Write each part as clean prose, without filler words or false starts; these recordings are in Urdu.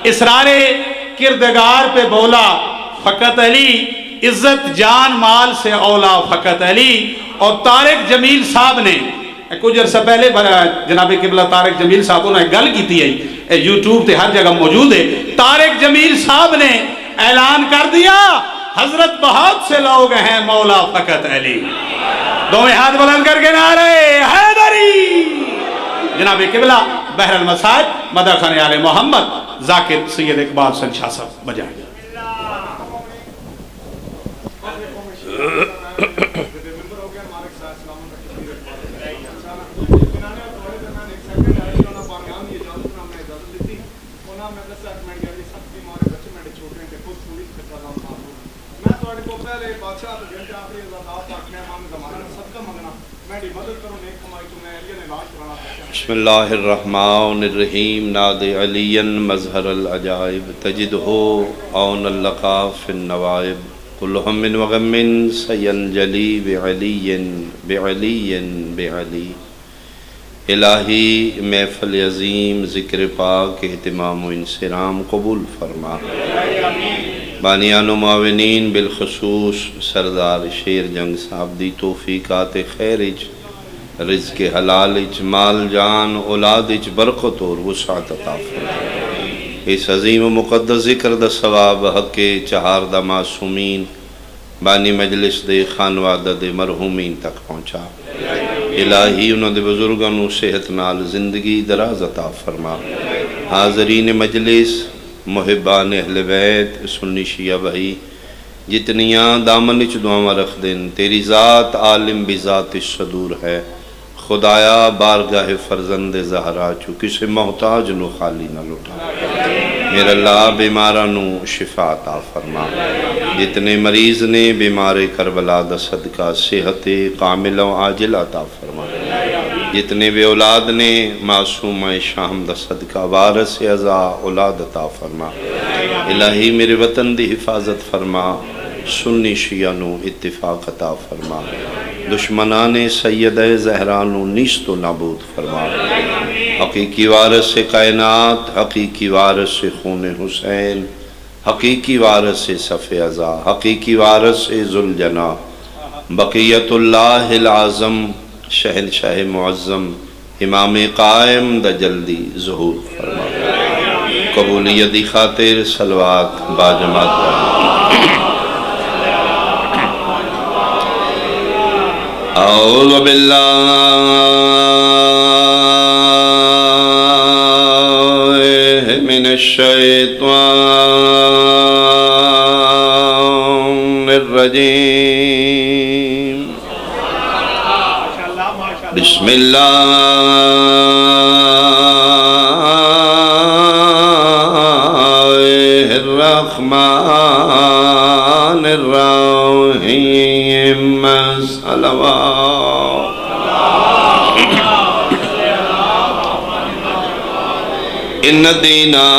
اسرار کردگار پہ بولا فقط علی، عزت جان مال سے اولا فقط علی. اور طارق جمیل صاحب نے کچھ عرصہ پہلے جناب قبلہ طارق جمیل صاحب نے گل کی تھی یوٹیوب تے ہر جگہ موجود ہے. طارق جمیل صاحب نے اعلان کر دیا حضرت بہت سے لوگ ہیں مولا فقط علی. دونوں ہاتھ بلند کر کے نعرے حیدری. جناب قبلہ بحر المصائب مدح خان آل محمد ذاکر سید اقبال سن شاہ صاحب بجائیں. بسم اللہ الرحمن الرحیم. ناد علی مظہر العجائب تجدہ عون اللقا فی النوائب. کل ہم وغم سینجلی بعلی بعلی بعلی. الہی محفل عظیم ذکر پاک اہتمام و انصرام قبول فرما. بانیان و معاونین بالخصوص سردار شیر جنگ صاحب دی توفیقات خیرج، رزق حلالج، مال جان اولادج برکت اور وسعت عطا فرما. اس عظیم و مقدس ذکر دا ثواب حق چہار دا معصومین بانی مجلس دے خانوادہ دے مرحومین تک پہنچا. الہی انہوں دے بزرگانوں صحت نال زندگی دراز عطا فرما. حاضرین مجلس، محبان اہل بیت، سنی شیعہ بھائی جتنیاں دامن اچ دعاواں رکھ دیں، تیری ذات عالم بذات الصدور ہے. خدایا بارگاہ فرزند زہرا چو کسے محتاج نو خالی نہ لٹا. میرا اللہ بیمارانو شفا عطا فرما. جتنے مریض نے بیمار کربلا دا صدقہ صحت کامل و عاجل عطا فرما. جتنے بے اولاد نے معصوم شام دا صدقہ وارث عزا اولاد عطا فرما. الہی میرے وطن دی حفاظت فرما. سنی شیعہ نو اتفاق عطا فرما. دشمنان سید زہرانو نیست و نابود فرما. حقیقی وارث سے کائنات، حقیقی وارث سے خون حسین، حقیقی وارث سے صف عزا، حقیقی وارث سے ذوالجناح بقیت اللہ العظم شہنشاہ معظم امام قائم دا جلدی ظہور فرما. قبولیت دی خاطر صلوات باجماعت پڑھنا. اعوذ باللہ من الشیطان الرجیم. بسم اللہ الرحمن الرحیم. صلوات. ان دینا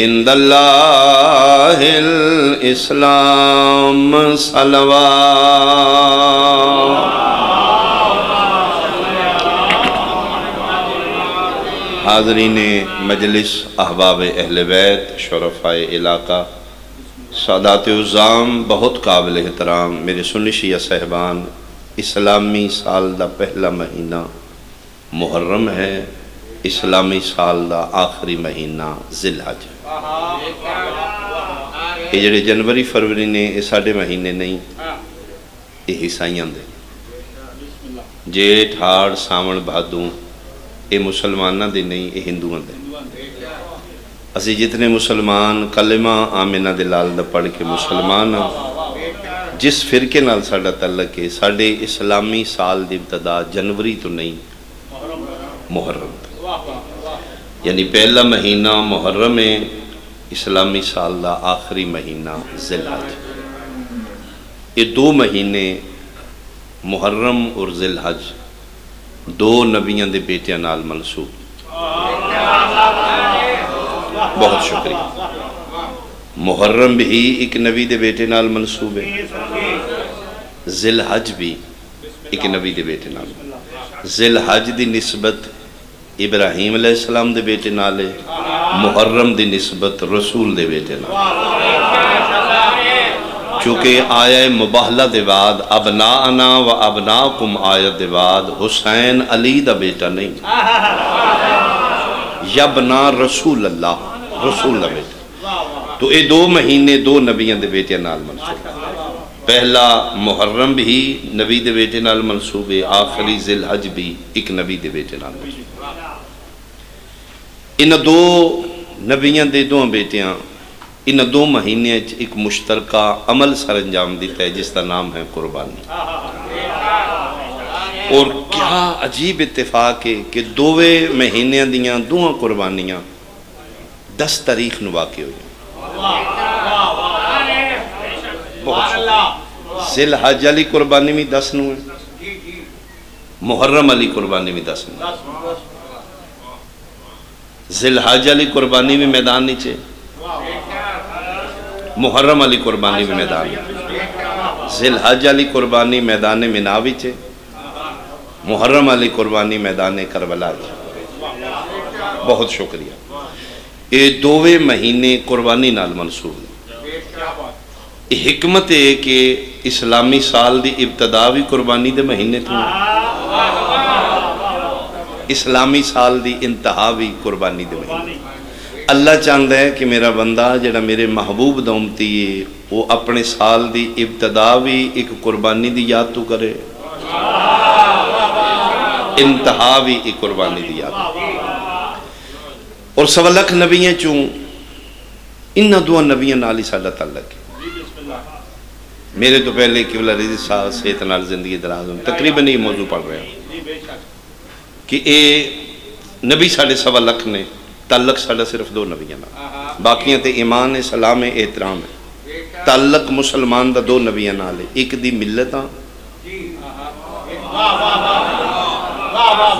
عند اللہ الاسلام. صلوات. حاضرین مجلس، احباب اہل بیت، شرفائے علاقہ، سادات عظام، بہت قابل احترام میرے سنی شیعہ صاحبان، اسلامی سال دا پہلا مہینہ محرم ہے. اسلامی سال دا آخری مہینہ ذی الحج. یہ جڑے جنوری فروری نے یہ ساڑھے مہینے نہیں، یہ عیسائیاں دے. جیٹھ ہاڑ ساون بھادوں یہ مسلمانہ دے نہیں، یہ ہندوان دے. اسی جتنے مسلمان کلمہ آمنہ دلال دا پڑھ کے مسلمان جس فرقے نال ساڑھا تعلق ہے، ساڑھے اسلامی سال دی ابتدا جنوری تو نہیں، محرم. یعنی پہلا مہینہ محرم ہے، اسلامی سال دا آخری مہینہ ذی الحج. یہ دو مہینے محرم اور ذی الحج دو نبیوں دے بیٹیاں نال منسوب. بہت شکریہ. محرم بھی ایک نبی دے بیٹے نال منسوب ہے، ذی الحج بھی ایک نبی دے بیٹے نال. ذی الحج دی نسبت ابراہیم علیہ السلام دے بیٹے نال ہے، محرم دی نسبت رسول دے بیٹے نال، چونکہ آیہ مباہلہ دے بعد ابناءنا و ابناءکم آیت دے بعد حسین علی دا بیٹا نہیں، یبنا رسول اللہ، رسول دا بیٹا۔ تو اے 2 مہینے 2 نبیوں دے بیٹے نال منسوب، پہلا محرم بھی نبی دے بیٹے نال منسوب ہے، آخری ذی الحج بھی ایک نبی دے بیٹے نال منسوب۔ ان 2 نبیوں دے 2 بیٹیاں ان 2 مہینے ایک مشترکہ عمل سر انجام دیتا ہے جس کا نام ہے قربانی۔ اور کیا عجیب اتفاق ہے کہ 2 مہینے دیاں 2 قربانیاں 10 تاریخ نو واقع ہوئی، ذی الحج علی قربانی بھی 10 نو ہے، محرم علی قربانی بھی 10 نو ہے، ذی الحج علی قربانی بھی میدان نیچے، محرم علی قربانی بھی میدان نیچے، ذی الحج علی قربانی میدان منا وچ، محرم علی قربانی میدان کربلا۔ بہت شکریہ۔ یہ 2 مہینے قربانی نال منسوب ہے۔ یہ حکمت ہے کہ اسلامی سال دی ابتدا بھی قربانی دے مہینے تھے، اسلامی سال دی انتہا بھی قربانی دے مہینے۔ اللہ چاہتا ہے کہ میرا بندہ جڑا میرے محبوب دا امتی ہے وہ اپنے سال دی ابتدا بھی ایک قربانی دی یاد تو کرے، انتہا بھی ایک قربانی دی یاد۔ اور 1.25 لاکھ نبیوں چوں ان 2 نبیوں نال ہی ساڈا تعلق ہے۔ میرے تو پہلے قبلہ رضی صاحب صحت نال زندگی دراز ہوں، تقریباً یہ موضوع پڑھ رہے ہیں کہ اے نبی ساڑھے 1.25 لاکھ نے، تعلق ساڑھا صرف 2 نبیوں نال، باقیاں تے ایمان ہے، سلام ہے، احترام ہے۔ تعلق مسلمان دا 2 نبیوں نال ہے، ایک دی ملت ہاں،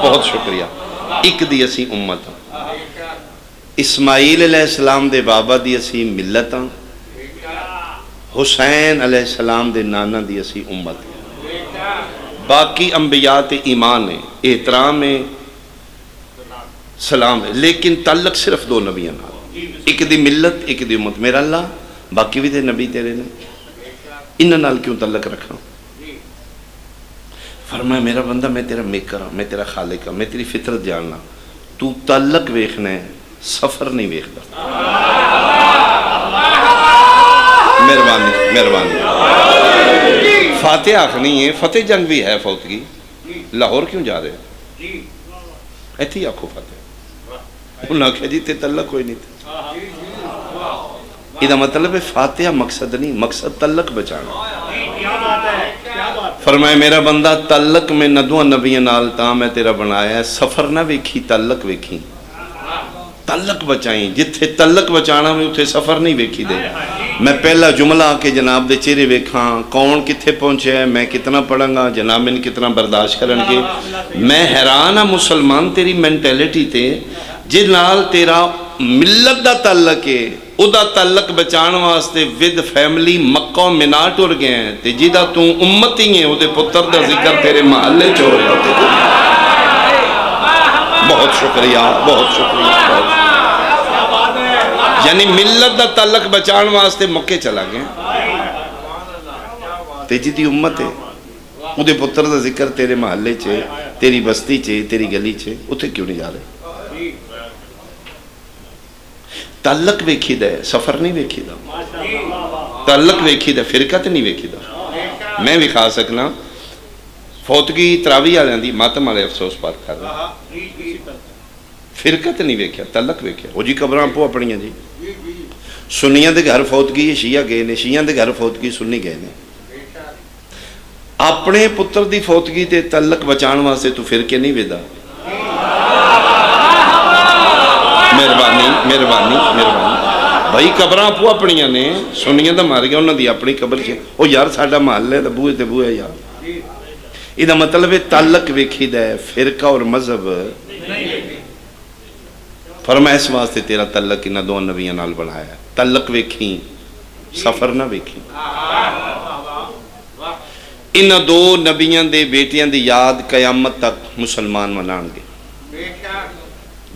بہت شکریہ، ایک دی اسی امت ہاں، اسماعیل علیہ السلام دے بابا دی اسی ملت ہاں، حسین علیہ السلام دے نانا دی اسی امت ہاں، باقی انبیاء تے ایمان ہے، احترام ہے، سلام ہے، لیکن تعلق صرف 2 نبیوں نال، ایک دی ملت ایک دی امت۔ میرا اللہ باقی بھی تے نبی تیرے نے، انہاں نال کیوں تعلق رکھنا؟ فرمایا میرا بندہ میں تیرا میکر ہوں، میں تیرا خالق ہوں، میں تیری فطرت جاننا، تو تعلق ویکھنا ہے، سفر نہیں ویکھدا۔ مہربانی مہربانی۔ فاتح آخنی ہے، فتح جنگ بھی ہے فوتگی، لاہور کیوں جا رہے ہیں؟ ایتھی ہی آکھو فاتح، انہوں نے کہا جی تے تعلق کوئی نہیں تھا۔ یہ مطلب ہے فاتحہ مقصد نہیں، مقصد تعلق بچانا۔ فرمائے میرا بندہ تعلق میں ندوہ نبیوں نال تا میں تیرا بنایا ہے، سفر نہ ویکھی تعلق ویکھی، تعلق بچائیں، جتھے تعلق بچانا میں اتھے سفر نہیں ویکھی دے۔ میں پہلا جملہ کے جناب دے چہرے ویکھاں، کون کتھے پہنچے ہے، میں کتنا پڑھاں گا، جناب میں کتنا برداشت کرن کے۔ میں حیران ہاں مسلمان تیری مینٹیلٹی تے، جس نال تیرا ملت دا تعلق ہے، او دا تعلق بچان واسطے ود فیملی مکہ و منا ٹر گئے ہیں، تے جیدہ تو امتی ہیں او دے پتر دا ذکر تیرے محلے چ ہو رہا ہوتے۔ بہت شکریہ، بہت شکریہ، بہت یعنی ملت دا تعلق بچان واسطے مکے چلا گئے، تے جی دی امت ہے او دے پتر دا ذکر تیرے محلے چھے، تیری بستی چھے، تیری گلی چھے، اتھے کیوں نہیں جا رہے؟ تعلق ویکھی دے، سفر نہیں ویکھی دا، تعلق ویکھی دے، فرقت نہیں ویکھی دا۔ میں بھی کھا سکنا فوتگی تراوی آلیاں دی ماتم آلے افسوس پار کر رہا، فرقت نہیں ویکھیا، تعلق ویکھیا۔ وہ جی قبران پو اپنی ہیں جی، سنیاں دے گھر فوتگی شیعہ گئے نے، شیعہ دے گھر فوتگی سنی گئے نے۔ اپنے پتر دی فوتگی تے تعلق بچان واسطے تو فرقے نہیں ویدا۔ مہربانی مہربانی مہربانی بھائی، قبران پو اپنی نے، سنیاں دا مار گیا، انہاں دی اپنی قبر چھے، او یار ساڈا محل ہے، بوئے تے بوئے یار۔ یہ مطلب ہے تعلق ویکھی دے، فرقہ اور مذہب۔ فرمایا اس واسطے تیرا تعلق انہاں 2 نبیوں نال بنایا ہے، تعلق ویکھی، سفر نہ ویکھی۔ انہاں 2 نبیوں دے بیٹیاں دی یاد قیامت تک مسلمان منان گے،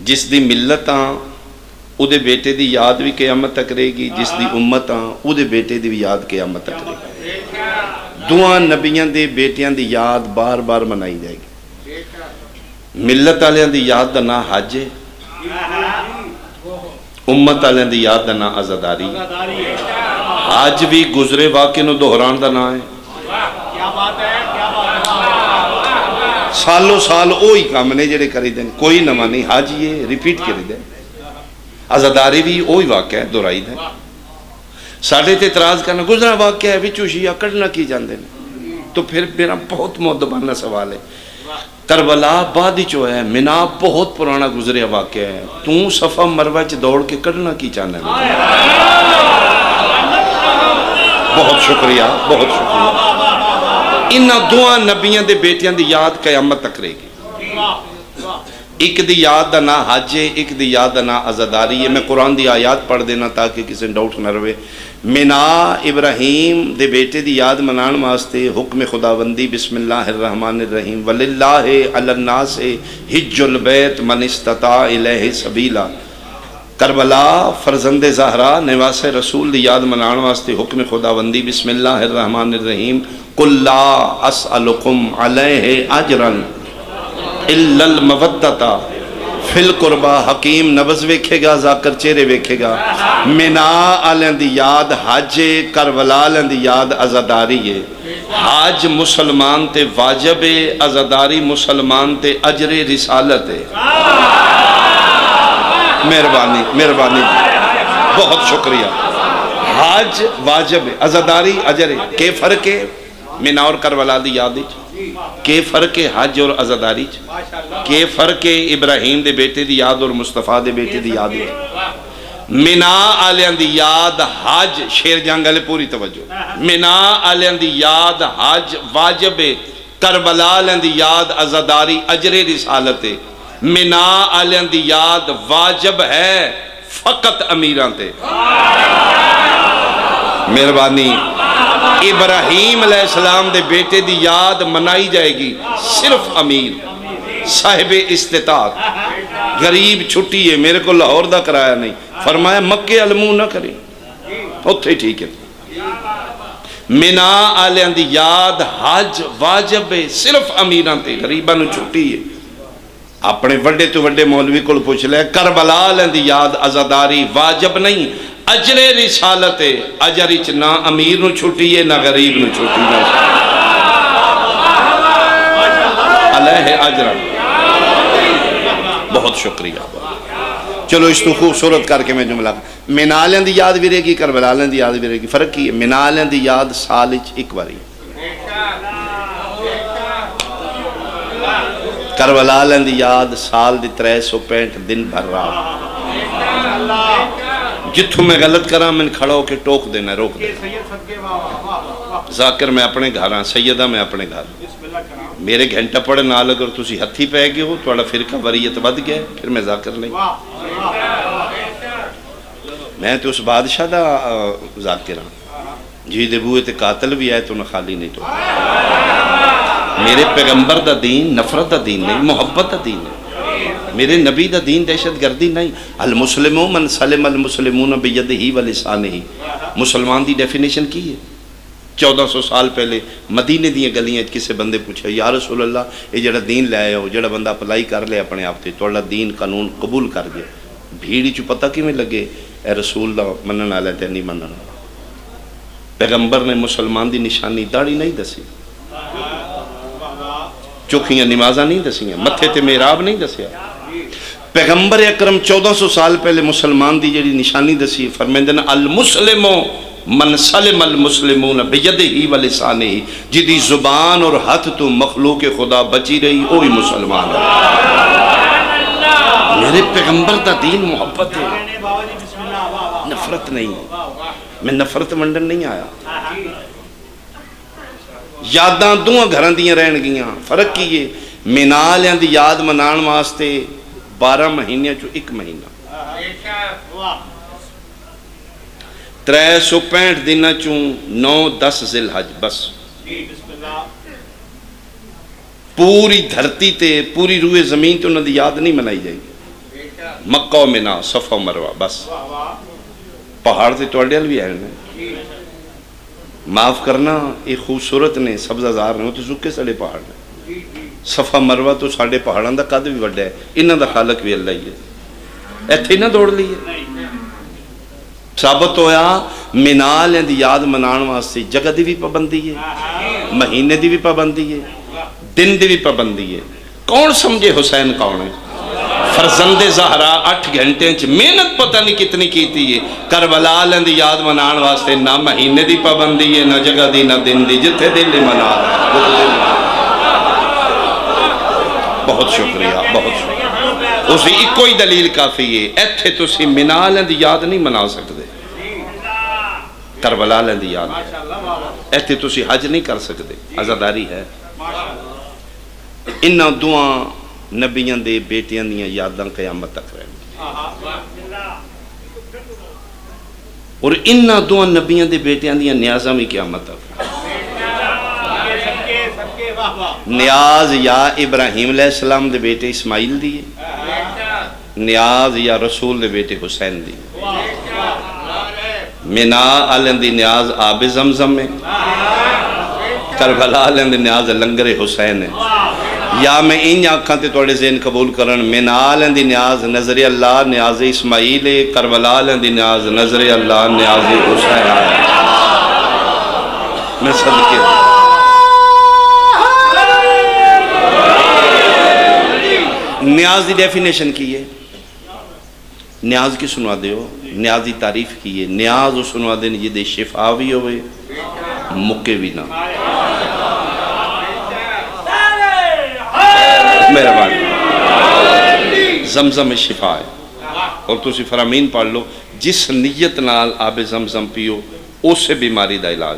جس دی ملتاں او دے بیٹے دی یاد بھی قیامت تک رہے گی، جس دی امت ہاں او دے بیٹے دی بھی یاد قیامت تک رہے گی۔ دوہاں نبیاں دے بیٹیاں دی یاد بار بار منائی جائے گی۔ ملت والیاں دی یاد دا نام حج ہے، امت والیاں دی یاد دا نام عزاداری ہے۔ حج بھی گزرے واقعے نو دہران دا نام ہے، سالو سال اوہی کام نے جڑے کری دیں، کوئی نواں نہیں، حج یہ ریپیٹ کری دیں۔ عزاداری بھی اوہی واقعہ ہے، دہرائی دیں۔ ساڑھے تے اعتراض کرنا گزرا واقعہ ہے وچوں شیعہ کڈنا کی جاندے نے، تو پھر میرا بہت مؤدبانہ سوال ہے، کربلا بعد چو ہے، منہ بہت پرانا گزریا واقعہ ہے، تو صفا مروہ چ دوڑ کے کڈنا کی چاہنا ہے؟ بہت شکریہ، بہت شکریہ۔ انہاں دعا نبیاں دے بیٹیاں دی یاد قیامت تک رہے گی۔ ایک دی یاد دا نا حج ہے، ایک دی یاد دا نا عزاداری ہے۔ میں قرآن دی آیات پڑھ دینا تاکہ کسی ڈاؤٹ نہ رہے۔ مینا ابراہیم دے بیٹے دی یاد منان واسطے حکم خداوندی بسم اللہ الرحمن الرحیم وللہ علی الناس حج البیت من استطاع الیہ سبیلا۔ کربلا فرزند زہرا نواس رسول دی یاد منان واسطے حکم خداوندی بسم اللہ الرحمن الرحیم قل لا اسألکم علیہ اجرا الا المودۃ فی القربہ۔ حکیم نبض ویکھے گا، ذاکر چہرے ویکھے گا۔ مینا آلیاں دی یاد حج، کربلا آلیاں دی یاد عزاداری ہے۔ حج مسلمان تے واجب ہے، عزاداری مسلمان تے اجر رسالت ہے۔ مہربانی مہربانی، بہت شکریہ۔ حج واجب ہے، عزاداری اجر ہے۔ کہ فرق ہے مینا اور کربلا دی یاد ہے؟ کہ فرق ہے حج اور عزاداری؟ کہ فرق ہے ابراہیم دے بیٹے دی یاد اور مصطفیٰ دے بیٹے دی یاد ہے؟ مینا آلیاں دی یاد حج، شیر جنگ والے پوری توجہ، مینا آلیاں دی یاد حج واجب ہے، کربلا آلیاں دی یاد عزاداری اجر رسالت ہے۔ مینا آلیاں دی یاد واجب ہے فقط امیران تے۔ مہربانی، ابراہیم علیہ السلام دے بیٹے دی یاد منائی جائے گی صرف امیر، صاحب استطاعت۔ غریب چھٹی ہے، میرے کو لاہور دا کرایا نہیں، فرمایا مکے علمو نہ کریں، اتھے ٹھیک ہے۔ مینا آلیاں دی یاد حج واجب ہے صرف امیران تے، غریباں نو چھٹی ہے۔ اپنے وڈے تو وڈے مولوی کو پوچھ لے، کربلا آلیاں دی یاد عزاداری واجب نہیں، اجر رسالت ہے۔ اجر اچ نہ امیر نو چھٹی ہے نہ غریب نو چھٹی ہے۔ علیہ اجر، بہت شکریہ۔ چلو اس تو خوبصورت کر کے میں جملہ، مینا آلیاں دی یاد بھی رہے گی، کربلا آلیاں دی یاد بھی رہے گی۔ فرق کی ہے؟ مینا آلیاں دی یاد سال اچ ایک باری، کربلا آلیاں دی یاد سال دی 365 دن بھر رہا۔ جتھوں میں غلط کراں میں کھڑا ہو کے ٹوک دینا، روک دینا۔ ذاکر میں اپنے گھر ہاں، سیدہ میں اپنے گھر، میرے گھنٹہ پڑے نال اگر تسی ہتھی پہ گئے ہو تو فرقہ وریت ود گیا، پھر میں ذاکر نہیں۔ میں تو اس بادشاہ دا ذاکر ہاں جی دے بوئے تے قاتل بھی آئے تو نہ خالی نہیں تو۔ میرے پیغمبر دا دین نفرت دا دین نہیں، محبت دا دین ہے۔ میرے نبی دا دین دہشت گردی نہیں۔ المسلمو من سلم المسلمون بیدہی و لسانہی، مسلمان دی ڈیفینیشن کی ہے؟ 1400 سال پہلے مدینے دیاں گلیاں کسے بندے پوچھا یا رسول اللہ یہ جڑا دین لے آئے ہو، جڑا بندہ اپلائی کر لے اپنے آپ تے، توڑا دین قانون قبول کر گئے، بھیڑی چو پتہ کی میں لگے اے رسول اللہ منن آلے تے نہیں منن۔ پیغمبر نے مسلمان دی نشانی داڑھی نہیں دسی، چوکھیاں نمازاں نہیں دسیاں، متھے تے محراب نہیں دسیا۔ پیغمبر اکرم 1400 سال پہلے مسلمان دی جڑی نشانی دسی، فرمیندے نے المسلمو من سلم المسلمون بیدہی و لسانہی، جدی زبان اور ہاتھ تو مخلوق خدا بچی رہی وہی مسلمان ہے۔ میرے پیغمبر دا دین محبت ہے، نفرت نہیں۔ میں نفرت منڈن نہیں آیا۔ یاداں دوہاں گھراں دیاں رہن گیاں، فرق کی ہے مینالیاں دی یاد منان واسطے 12 مہینے چو ایک مہینہ، 365 دن چوں 9-10 ذی الحج بس۔ پوری دھرتی تے پوری روئے زمین تے انہوں دی یاد نہیں منائی جائے گی۔ مکہ و منا صفا و مروہ بس پہاڑ تے تواڈے ول بھی ہیں معاف کرنا یہ خوبصورت نے سبزہ نے وہ تو سکے سڑے پہاڑ نے صفا مروہ تو ساڈے پہاڑاں دا قد بھی وڈا ہے انہاں دا خالق بھی اللہ ہی ہے ایتھے نہ دوڑ لیے ثابت ہویا منال دی یاد منان واسطے جگہ دی بھی پابندی ہے مہینے دی بھی پابندی ہے دن دی بھی پابندی ہے کون سمجھے حسین کون ہے فرزند زہرا 8 گھنٹے محنت پتہ نہیں کتنی کیتی ہے کربلا دی یاد منان واسطے نہ مہینے دی پابندی ہے نہ جگہ دی نہ دن دی جتھے دل منا بہت شکریہ بہت شکریہ اسی ایک ہی دلیل کافی ہے ایتھے تسی منال دی یاد نہیں منا سکتے کربلا دی یاد ایتھے تسی حج نہیں کر سکتے عزاداری ہے انہاں دعاں نبیاں دے بیٹیاں دیاں یاداں قیامت تک رہن اور انہاں دعاں نبیاں دے بیٹیاں دیاں نیازاں بھی قیامت تک نیاز یا ابراہیم علیہ السلام دے بیٹے اسماعیل دی نیاز یا رسول دے بیٹے حسین دی منا آلن دی نیاز آب زمزم میں کربلا آلن دی نیاز لنگر حسین ہے یا میں ان آنکھاں تے توڑے ذہن قبول کرن منا آلن دی نیاز نظر اللہ نیاز اسماعیل کربلا آلن دی نیاز نظر اللہ نیاز حسین میں صدقے نیاز دی ڈیفینیشن کی ہے نیاز کی سنوا دے ہو نیاز دی تعریف کی ہے نیاز وہ سنوا دے یہ دے شفا بھی ہوئے مکے بھی نہ مہربانی زمزم میں شفا ہے اور تسی فرامین پڑھ لو جس نیت نال آب زمزم پیو اس سے بیماری دا علاج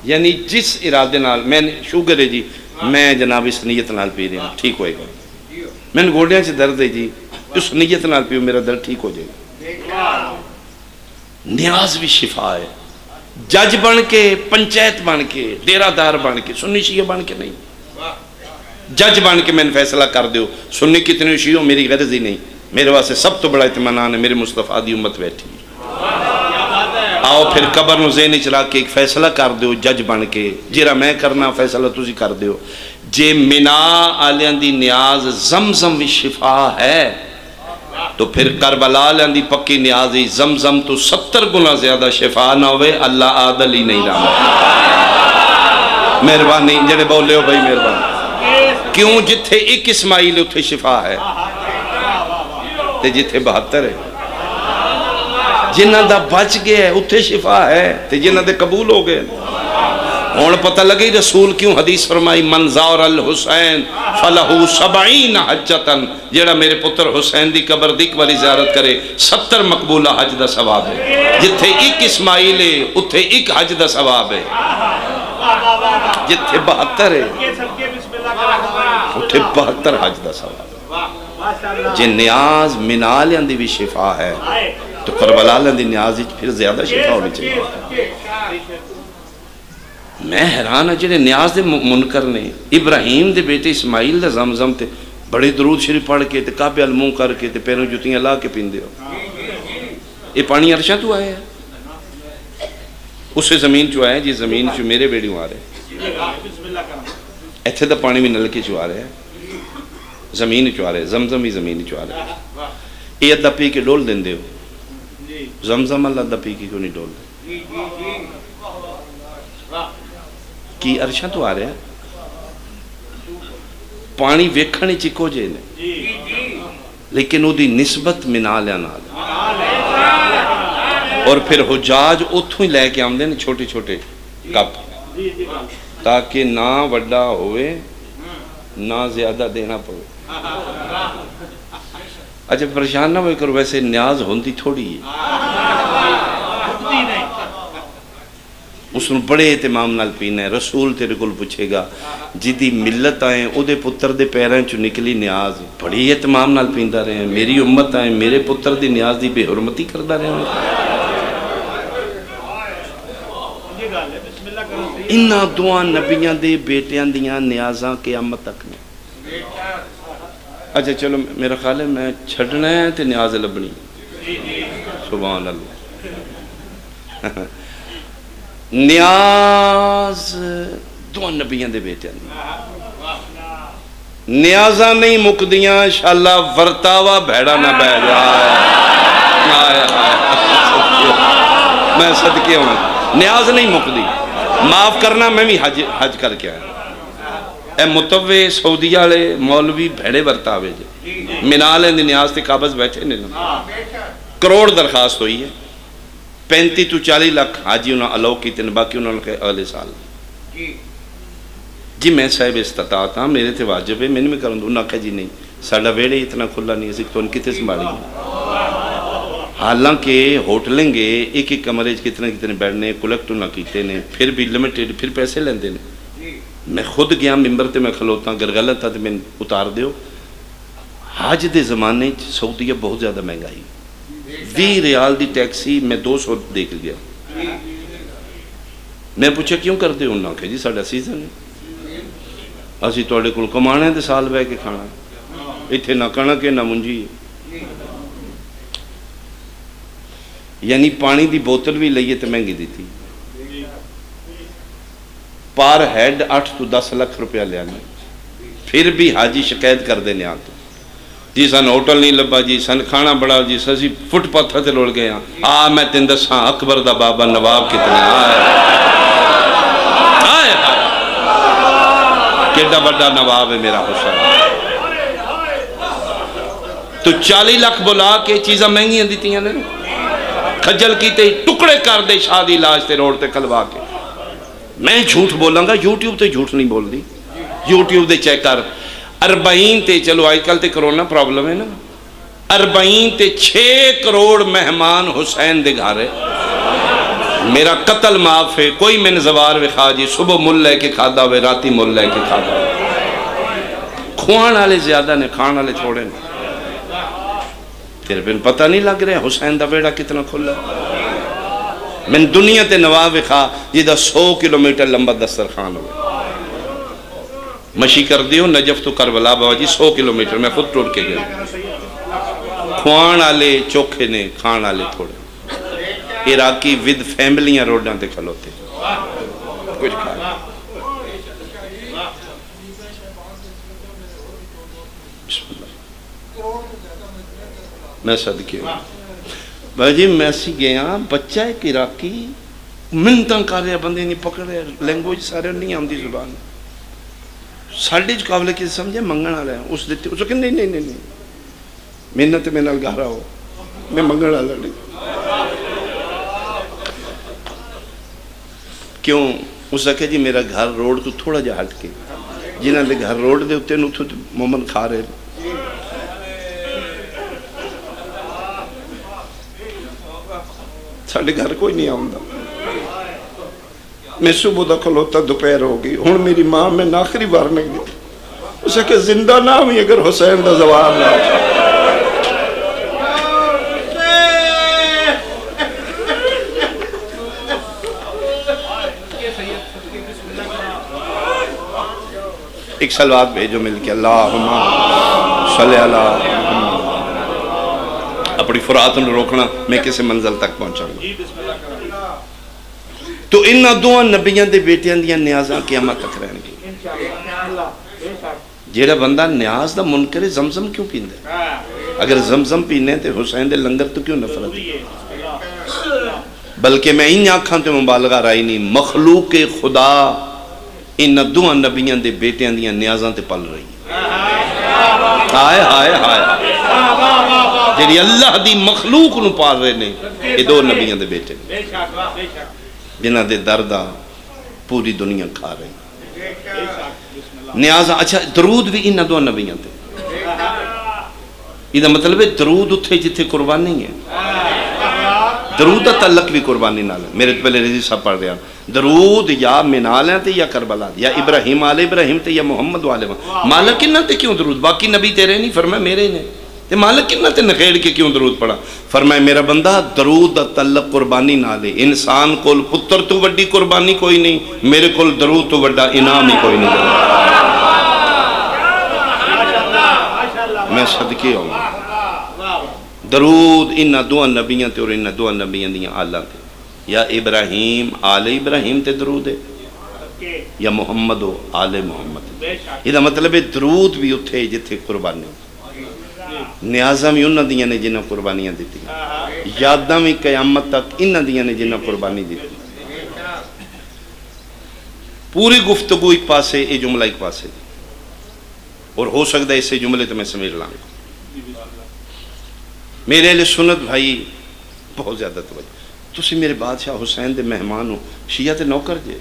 یعنی جس ارادے نال میں شوگر ہے جی میں جناب اس نیت نال پی رہا ہوں ٹھیک ہوئے گا میں نے گوڑیاں سے درد ہے جی اس نیت نال پیو میرا درد ٹھیک ہو جائے گا نیاز بھی شفا ہے جج بن کے پنچایت بن کے ڈیرہ دار بن کے سنی شیعہ بن کے نہیں جج بن کے میں نے فیصلہ کر دیو سنی کتنے شیعہ میری غرض ہی نہیں میرے واسطے سب تو بڑا اطمینان ہے میرے مصطفیٰ دی امت بیٹھی آؤ پھر قبر نو ذہن چلا کے ایک فیصلہ کر دیو جج بن کے جیرا میں کرنا فیصلہ تسی کر دیو جے منا آلیاں دی نیاز زمزم بھی شفا ہے تو پھر کربلا آلیاں دی پکی نیازی زمزم تو 70 گنا زیادہ شفا نہ ہوئے اللہ عادل ہی نہیں رہا مہربانی جڑے بولے ہو بھائی مہربانی کیوں جتھے ایک اسماعیل اتھے شفا ہے تے جتھے 72 ہے جنہ دا بچ گیا ہے اتھے شفا ہے تے جنہ دے قبول ہو گئے اور پتہ لگی رسول کیوں حدیث فرمائی من زار الحسین فلہو 70 حجتن جیڑا میرے پتر حسین دی قبر دی ایک باری زیارت کرے 70 مقبولہ حج دا ثواب ہے جتھے ایک اسماعیل ہے اتھے ایک حج دا ثواب ہے جتھے 72 ہے اتھے 72 حج دا ثواب ہے جن نیاز منالیاں دی بھی شفا ہے تو کربلا دی نیاز پھر زیادہ شفا ہونی چاہیے میں حیران ہے جنہیں نیاز دے منکر نے ابراہیم دے بیٹے اسماعیل دے زمزم تے بڑے درود شریف پڑھ کے تے کعبے الموں کر کے تے پیروں جتیاں لا کے پیندے ہو یہ پانی عرشاں تو آیا ہے اسے زمین چو آیا ہے جی زمین چو میرے بیڑیوں آ رہے ایتھے دا پانی بھی نلکے چو آ رہے ہیں زمین چو آ رہے ہیں زمزم ہی زمین چو آ رہے ہیں یہ ادھا پی کے ڈول دیں دے ہو زمزم اللہ ادھا پی کے کیوں نہیں ڈول دے کی عرشاں تو آ رہے ہیں پانی ویکھنے چکو جے نے لیکن وہ دی نسبت منالیاں نال اور پھر حجاج اتھوں ہی لے کے آمدے نے چھوٹے چھوٹے کپ تاکہ نہ وڈا ہوئے نہ زیادہ دینا پڑے اچھا پریشان نہ ہوئے کرو ویسے نیاز ہوندی تھوڑی ہے اس نے بڑے اہتمام نال پینا ہے رسول تیرے کل پوچھے گا جدی ملت آئیں او دے پتر دے پیریں چو نکلی نیاز بڑی اہتمام نال پیندہ رہے ہیں میری امت آئیں میرے پتر دی نیاز دی بے حرمتی کردہ رہے ہیں انہاں دعا نبیاں دے بیٹیاں دیاں نیازاں قیامت تک نے اچھا چلو میرا خیال ہے میں چھڑنا ہے تے نیاز لبنی. سبحان اللہ. نیاز دو نبیاں دے بیٹے ہیں. نیازاں نہیں مکدیاں انشاءاللہ ورتاوا بھیڑا نہ بہ جائے. میں صدقے ہوں. نیاز نہیں مکدی. معاف کرنا میں بھی حج کر کے آیا. اے متوے سعودیہ والے مولوی بھیڑے ورتاوے جے منالیں دی نیاز تے قابض بیٹھے نے. کروڑ درخواست ہوئی ہے. 35 تو 40 لاکھ حاجی انہوں الاؤ کی تین باقی انہوں نے اگلے سال. جی میں صاحب استطاعت ہاں میرے تھے واجب ہے میں نہیں کروں دوں. انہوں نے کہا جی نہیں ساڑھا ویڑے اتنا کھلا نہیں ہے تو ان کتے سنبھالیں گے. حالانکہ ہوٹلیں گے ایک ایک کمرے کتنے بیٹھنے کلیکٹ نہ کیتے نے پھر بھی لمیٹڈ پھر پیسے لیندے نے. میں خود گیا ممبر تے میں کھلوتا اگر غلط تھا تو میں اتار دیو. حج دے زمانے سعودیہ بہت زیادہ مہنگائی. 20 ریال دی ٹیکسی میں 200 دیکھ گیا. میں پوچھا کیوں کر دے انہوں نے کہا جی ساڑھا سیزن ہے اسی توڑے کل کمانے دے سال بے کے کھانا اتھے نہ کنک نہ منجی. یعنی پانی دی بوتل بھی لئیے تو مہنگی دی تھی. پار ہیڈ 8 تو 10 لاکھ روپیہ لے آنے. پھر بھی حاجی شکایت کر دینے آتے جی سن ہوٹل نہیں لبا جی سن کھانا بڑا جی سسی فٹ پتھر تے لوڑ گئے ہاں میں تین دساں اکبر دا بابا نواب کتنے آئے کیڑا بڑا نواب ہے میرا حسین. تو 40 لاکھ بلا کے چیزاں مہنگی دیتی ہیں کھجل کیتے ٹکڑے کر دے شادی لاج تے روڈ تے کلوا کے. میں جھوٹ بولاں گا یوٹیوب تے جھوٹ نہیں بول دی. یوٹیوب دے چیک کر 40 تے چلو آج کل تے کرونا پرابلم ہے نا 40 تے 6 کروڑ مہمان حسین دے گھر ہے. میرا قتل معاف ہے کوئی میں زوار وکھا جی صبح مل لے کے کھادا ہوئے راتی مل لے کے کھادا ہوئے. کھوان والے زیادہ نے کھان والے چھوڑے نے. پھر بھی پتہ نہیں لگ رہا حسین دا بیڑا کتنا کھلا. میں دنیا تے نواب وکھا جیدہ 100 کلومیٹر لمبا دسترخوان ہوئے. مشی کر دیو نجف تو کربلا بابا جی 100 کلومیٹر میں خود ٹوٹ کے گیا. کھوان والے چوکھے نے کھان والے تھوڑے. عراقی ود فیملیاں روڈاں تے کھلوتے کچھ کھا. میں صدقے ہوں بھائی جی میں سی گیا بچہ ایک عراقی منتاں کر رہا بندے نہیں پکڑ رہا لینگویج سارے نہیں آمدی زبان ساڑھے جو قابلہ کی سمجھے منگن آ رہا ہے اس دیتے اس کہ نہیں محنت میں نال گھارا ہو میں منگن آ رہا نہیں. کیوں اس نے کہا جی میرا گھر روڈ تو تھوڑا جا ہٹ کے جنہاں دے گھر روڈ دے ہوتے ہیں مومن کھا رہے ہیں. ساڑھے گھر کوئی نہیں آؤں. میں صبح دا کھلوتا دوپہر ہوگی ہون میری ماں میں آخری بار میں گئی اسے کہ زندہ نہ ہوئی اگر حسین دا زوار نہ ایک سلوات بھیجو مل کے اللہم صلی اللہ اپنی فرات نے روکنا میں کسی منزل تک پہنچا گا. تو ان دو نبیان دے بیٹیاں دیاں نیازاں قیامت تک رہن گی. جیڑا بندہ نیاز دا منکر زمزم کیوں پیندے اگر زمزم پینے تے حسین دے لنگر تو کیوں نفرت. بلکہ میں ان آنکھاں تے مبالغہ رائی نہیں مخلوق خدا ان دو نبیان دے بیٹیاں دیاں نیازاں تے پل رہی. ہائے ہائے ہائے جیڑی اللہ دی مخلوق نو پال رہے نے یہ دو نبیان دے بیٹے جنہ دے دردہ پوری دنیا کھا رہی. نیازاں اچھا درود بھی ان دو نبیان تے یہ مطلب ہے درود اتھے جتھے قربانی ہے. درود تعلق بھی قربانی نال ہے. میرے پہلے رضی صاحب پڑھ رہے ہیں درود یا منال ہیں تے یا کربلا یا ابراہیم آل ابراہیم تے یا محمد والے مالک کنہ تے کیوں درود باقی نبی تیرے نہیں فرمایا میرے نے تے مالک کنہ تے نخیڑ کے کیوں درود پڑھا فرمایا میرا بندہ درود تعلق قربانی نالے. انسان کول پتر تو وڈی قربانی کوئی نہیں میرے کول درود تو وڈا انعام ہی کوئی نہیں. میں صدقے ہوں درود ان دو نبیاں تے اور ان دو نبیاں دیاں آلاں تے یا ابراہیم آل ابراہیم تے درود ہے یا محمد و آل محمد یہ مطلب ہے درود بھی اتھے جتھے قربانی نیازاں بھی انہاں دیاں نے جنہ قربانیاں دیتی یاداں بھی قیامت تک انہاں دیاں نے جنہ قربانی دیتی پوری گفتگو ایک پاسے یہ جملہ ایک پاسے اور ہو سکتا ہے اس سے جملے تو میں سمیٹ لاؤں میرے اہل سنت بھائی بہت زیادہ توجہ تسی میرے بادشاہ حسین دے مہمان ہو شیعہ تے نوکر جے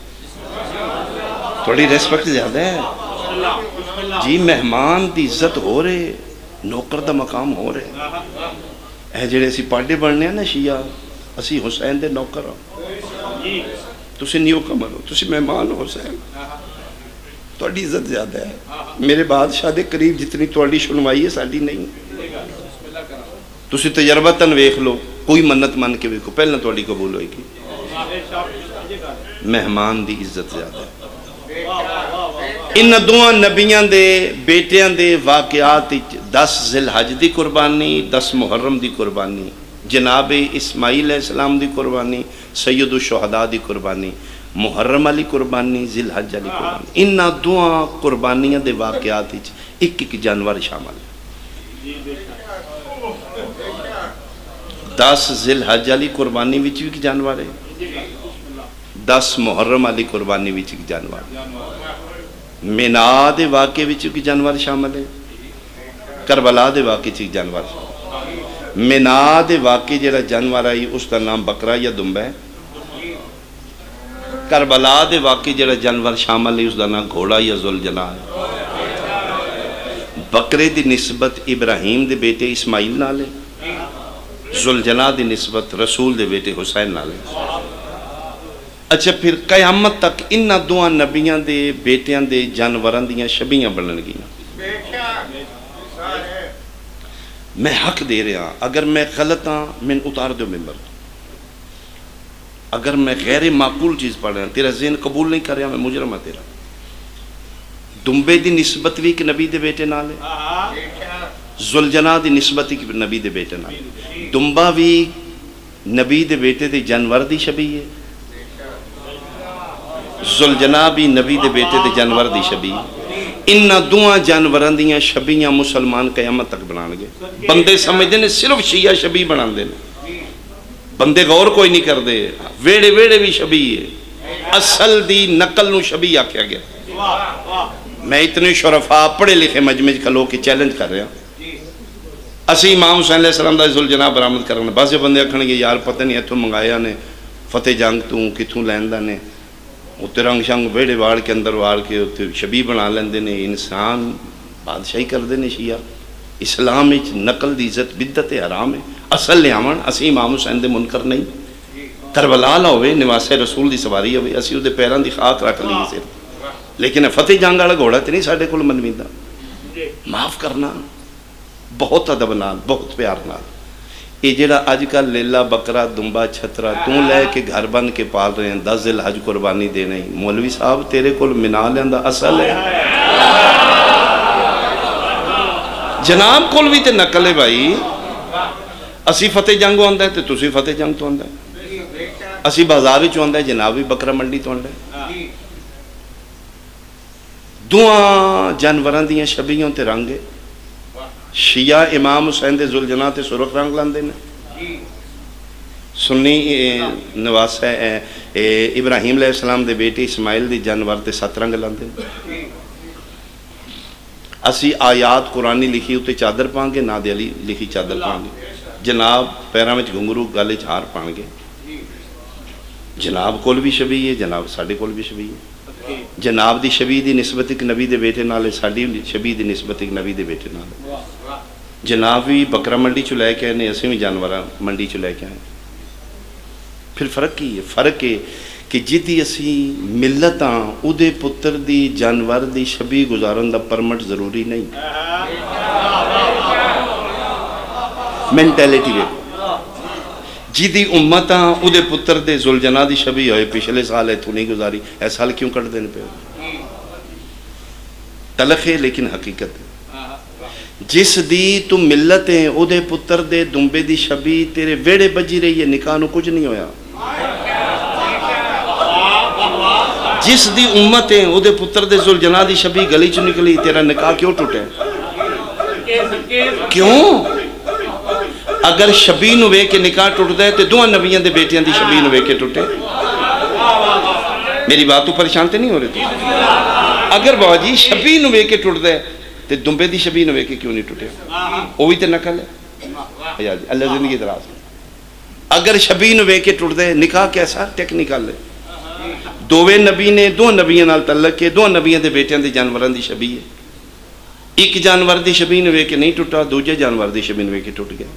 تھوڑی ریسپیکٹ زیادہ ہے جی مہمان دی عزت ہو رہے نوکر دا مقام ہو رہے اے جڑے اسی پارٹی بننے ہیں نا شیعہ اسی حسین دے نوکر ہو تسی نیو کمر ہو تسی مہمان ہو حسین تھوڑی عزت زیادہ ہے میرے بادشاہ دے قریب جتنی تھوڑی سنوائی ہے ساڈی نہیں تسی تجربتاً ویکھ لو کوئی منت من کے ویکھو پہلے تھوڑی قبول ہوئے گی مہمان دی عزت زیادہ ہے ان دوہاں نبیاں دے بیٹیاں دے واقعات 10 ذی الحج دی قربانی 10 محرم دی قربانی جناب اسماعیل علیہ السلام دی قربانی سید الشہداء دی قربانی محرم علی قربانی ذی الحج علی قربانی ان دوہاں قربانیاں دے واقعات ایک ایک جانور شامل ہے 10 ذی الحج علی قربانی وچ بھی ایک جانور ہے 10 محرم علی قربانی وچ ایک جانور مینا دے واقعے وچ ایک جانور شامل ہے کربلا دے واقعے وچ ایک جانور شامل مینا دے واقعے جڑا جانور آئی اس کا نام بکرا یا دمبا ہے کربلا دے واقعے جڑا جانور شامل ہے اس کا نام گھوڑا یا ذوالجنا ہے بکرے دی نسبت ابراہیم دے بیٹے اسماعیل نال ہے ذوالجنا دی نسبت رسول دے بیٹے حسین نال ہے اچھا پھر قیامت تک انہاں دوہاں نبیاں دے بیٹیاں دے جانوراں دیاں شبیاں بنن گیاں میں حق دے رہا اگر میں غلط ہاں میں اتار دو ممبر اگر میں غیر معقول چیز پڑھ رہا تیرا ذہن قبول نہیں کر رہا میں مجرم ہاں تیرا دمبے دی نسبت بھی کہ نبی دے بیٹے نال ہے ذوالجنا دی نسبت کہ نبی دے بیٹے نال ہے دمبا بھی نبی دے بیٹے دے جانور دی شبیہ ہے ذوالجنا بھی نبی دے بیٹے دے جانور دی شبیہ ہے انہاں دوہاں جانوراں دیاں شبیاں مسلمان قیامت تک بنان گے بندے سمجھدے نے صرف شیعہ شبی بنان دے بندے غور کوئی نہیں کر دے ویڑے ویڑے بھی شبی ہے اصل دی نقل نو شبی آکھیا گیا میں اتنے شرفاء پڑھے لکھے مجمع کھلو کے چیلنج کر رہا اسی امام حسین علیہ السلام دا ذوالجنا برآمد کرنا بعض بندے آکھن گے یار پتہ نہیں ایتھوں منگایا نے فتح جنگ تو کتھوں لیندا نے اتنے رنگ شنگ ویڑے واڑ کے اندر واڑ کے اتنے شبی بنا لیندے نے انسان بادشاہی کردے نے شیعہ اسلام وچ نقل دی عزت بدعت حرام ہے اصل لیاون اسی امام حسین دے منکر نہیں کربلا ہوئے نواسے رسول دی سواری ہوئے اسی اودے پیراں دی خاک رکھ لئی سر لیکن فتح جنگ والا گھوڑا تے نہیں ساڈے کول منویندا معاف کرنا بہت ادب نال بہت پیار نال یہ جڑا اج کل لیلا بکرا دمبا چھترا تو لے کے گھر بن کے پال رہے ہیں 10 ذی الحج قربانی دینے مولوی صاحب تیرے کول منا لیندا اصل ہے جناب کول بھی تے نقل ہے بھائی اسی فتح جنگوں آندا ہے تے تسی فتح جنگ تو آندا ہے اسی بازار وچ آندا ہے جناب بھی بکرا منڈی تو آندا ہے دوہاں جانوراں دیاں شبیوں تے رنگ ہے شیعہ امام حسین دے ذوالجنا تے سرخ رنگ لاندے نے سنی نواسہ ابراہیم علیہ السلام دے بیٹے اسماعیل دی جانور تے 7 رنگ لاندے نے اسی آیات قرآنی لکھی ہوتے چادر پان گے ناد علی لکھی چادر پان گے جناب پیراں وچ گھنگرو گالے چ ہار پان گے جناب کول بھی شبیہ ہے جناب ساڈے کول بھی شبیہ ہے جناب دی شبیہ دی نسبت ایک نبی دے بیٹے نال ہے ساڈی شبیہ دی نسبت ایک نبی دے بیٹے نال ہے جناب بھی بکرا منڈی چ لے کے آئے اسی بھی جانور منڈی چ لے کے آئے پھر فرق کی ہے فرق ہے کہ جدی اسی ملت ہاں او دے پتر دی جانور دی شبیہ گزارن دا پرمٹ ضروری نہیں مینٹیلیٹی ویکھو جدی امت ہاں او دے پتر دے ذوالجنا دی شبیہ ہوئے پچھلے سال ایتھوں نہیں گزاری اے سال کیوں کٹ دینے پہ تلخ ہے لیکن حقیقت ہے جس دی تو ملت ہے او دے پتر دے دنبے دی شبی تیرے ویڑے بجی رہی ہے، نکاح نو کچھ نہیں ہویا۔ جس دی امت ہے او دے پتر دے ذوالجناح دی شبی گلی چ نکلی، تیرا نکاح کیوں ٹوٹے؟ کیوں؟ اگر شبی نو وے کے نکاح ٹوٹدا ہے تے دوواں نبیاں دے بیٹیاں دی شبی نو وے کے ٹوٹے۔ میری بات تو پریشان تے نہیں ہو رہے تھی؟ اگر بابا جی شبی نو وے کے ٹوٹدا ہے تے دنبے دی شبی نو وے کے کیوں نہیں ٹوٹے؟ وہ بھی تے نقل ہے۔ اللہ زندگی دراز۔ اگر شبی نو وے کے ٹوٹدا ہے، نکاح کیسا ٹیکنیکل ہے؟ دوویں نبی نے دو نبیاں نال تعلق کے، دو نبیاں دے بیٹیاں دے جانوراں دی شبی ہے۔ ایک جانور دی شبی نو وے کے نہیں ٹوٹا، دوجے جانور دی شبی نو وے کے ٹوٹ گیا۔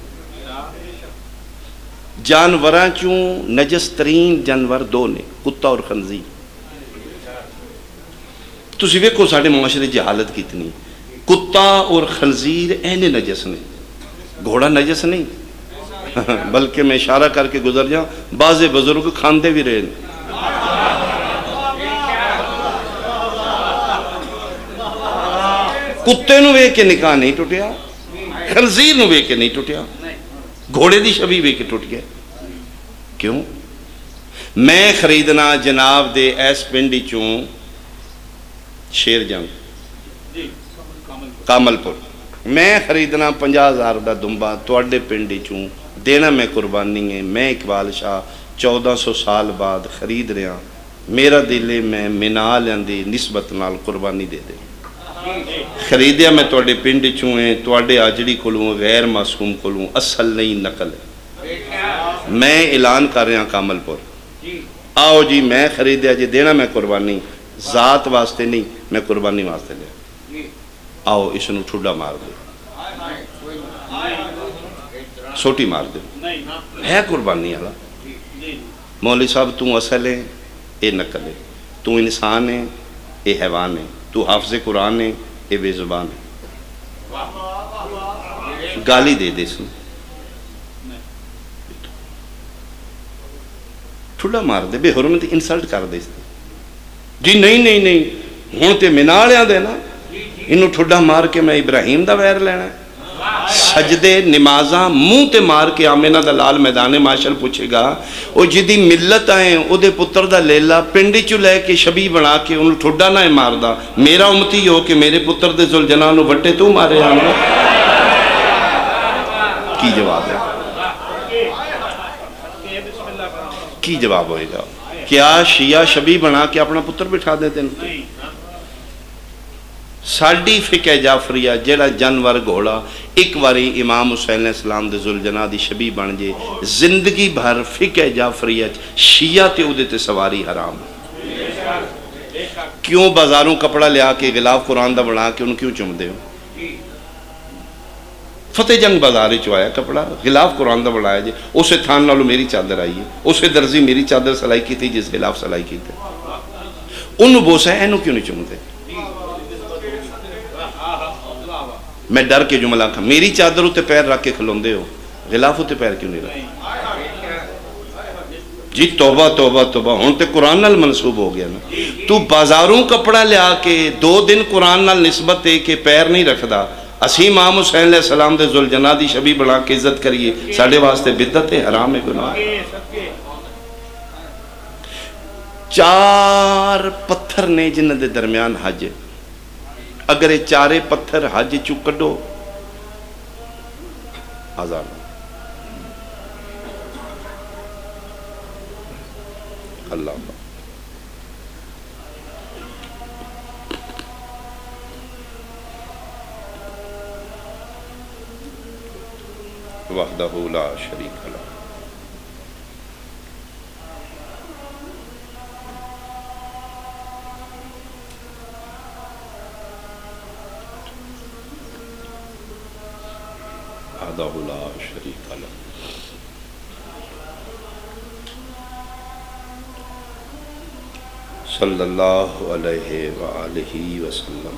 جانوراں چوں نجس ترین جانور دو نے، کتا اور خنزیر۔ تسی ویکھو ساڈے معاشرے دی حالت کتنی، کتا اور خنزیر اینے نجس نے، گھوڑا نجس نہیں بلکہ میں اشارہ کر کے گزر جاؤں، بعض بزرگ کھاندے بھی رہے ہیں۔ کتے نو وے کے نکاح نہیں ٹوٹیا، خنزیر نو وے کے نہیں ٹوٹیا، گھوڑے دی شبی وے کے ٹوٹ گیا۔ کیوں؟ میں خریدنا جناب دے ایس پنڈی چوں شیر جنگ کامل پور، میں خریدنا 50,000 دا دنبا تواڈے پنڈی چوں دینا میں قربانی ہے۔ میں اقبال شاہ 1400 سال بعد خرید رہا، میرا دل میں منا لیندی نسبت نال قربانی دے دے۔ خریدیا میں تواڈے پنڈ چوں ہے، تواڈے آجڑی کولوں غیر معصوم کولوں، اصل نہیں نقل ہے۔ میں اعلان کر رہا کامل پور، آؤ جی میں خریدیا جی، دینا میں قربانی، ذات واسطے نہیں، میں قربانی واسطے لیا۔ آؤ اس نو ٹھڈا مار دو، سوٹی مار دو، ہے قربانی والا۔ مولوی صاحب تو اصل ہے، اے نقل ہے، تو انسان ہے، اے حیوان ہے، تو حافظ قرآن ہے، اے بے زبان ہے۔ گالی دے دے سن، ٹھڈا مار دے، بے حرمت انسلٹ کر دے سن۔ جی نہیں نہیں نہیں، ہوں تے منا لیا دے نا، انہوں ٹھڈا مار کے میں ابراہیم دا ویر لینا ہے۔ سجدے نمازاں منہ تے مار کے آمینہ دا لال میدان معاشر پوچھے گا، او جدی ملت آئیں او دے پتر دا لیلا پنڈی چو لے کے شبی بنا کے انہوں ٹھڈا نہ مار دا، میرا امتی ہو کہ میرے پتر دے ذوالجناح نو بٹے تو مارے آنا۔ کی جواب ہے؟ کی جواب ہوئے گا؟ کیا شیعہ شبی بنا کے اپنا پتر بٹھا دیتے ہیں؟ ساڑی فقہ جعفریہ جیڑا جانور گھوڑا ایک واری امام حسین علیہ السلام دے ذوالجناح دی شبی بن جے، زندگی بھر فقہ جعفریہ شیعہ تے اودے تے سواری حرام۔ کیوں بازاروں کپڑا لیا کے غلاف قرآن دا بنا کے انہوں کیوں چم دے ہو؟ فتح جنگ بازارے چو آیا کپڑا غلاف قرآن دا بنایا جے، اسے تھان نالو میری چادر آئی ہے، اسے درزی میری چادر سلائی کی تھی جس غلاف سلائی کی تھی، انہوں بوسا ہے اینو کیوں نہیں چمتے؟ میں ڈر کے جملہ کھا، میری چادر ہوتے پیر رکھ کے کھلوندے ہو، غلاف ہوتے پیر کیوں نہیں رکھ؟ جی توبہ توبہ توبہ، ہونتے قرآن نال منصوب ہو گیا نا۔ تو بازاروں کپڑا لیا کے 2 دن قرآن نال نسبت دے کے پیر نہیں رکھ دا، اسی امام حسین علیہ السلام دے ذوالجناح دی شبی بنا کے عزت کریے، ساڑھے واسطے بدعت ہے، حرام ہے، گناہ ہے۔ 4 پتھر نے جنہ دے درمیان حج، اگر یہ 4 پتھر حج چو کڈو آزاد۔ اللہ وحدہ لا شریک لہ۔ وحدہ لا شریک لہ۔ صلی اللہ علیہ وآلہ وسلم۔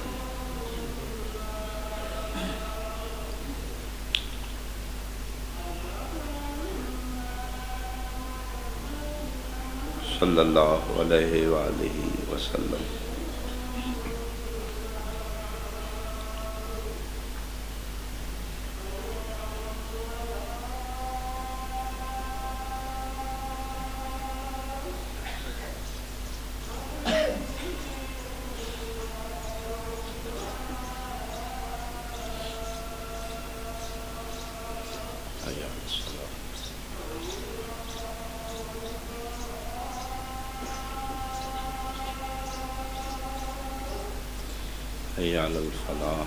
صلی اللہ علیہ وآلہ وسلم۔ حی علی الفلاح.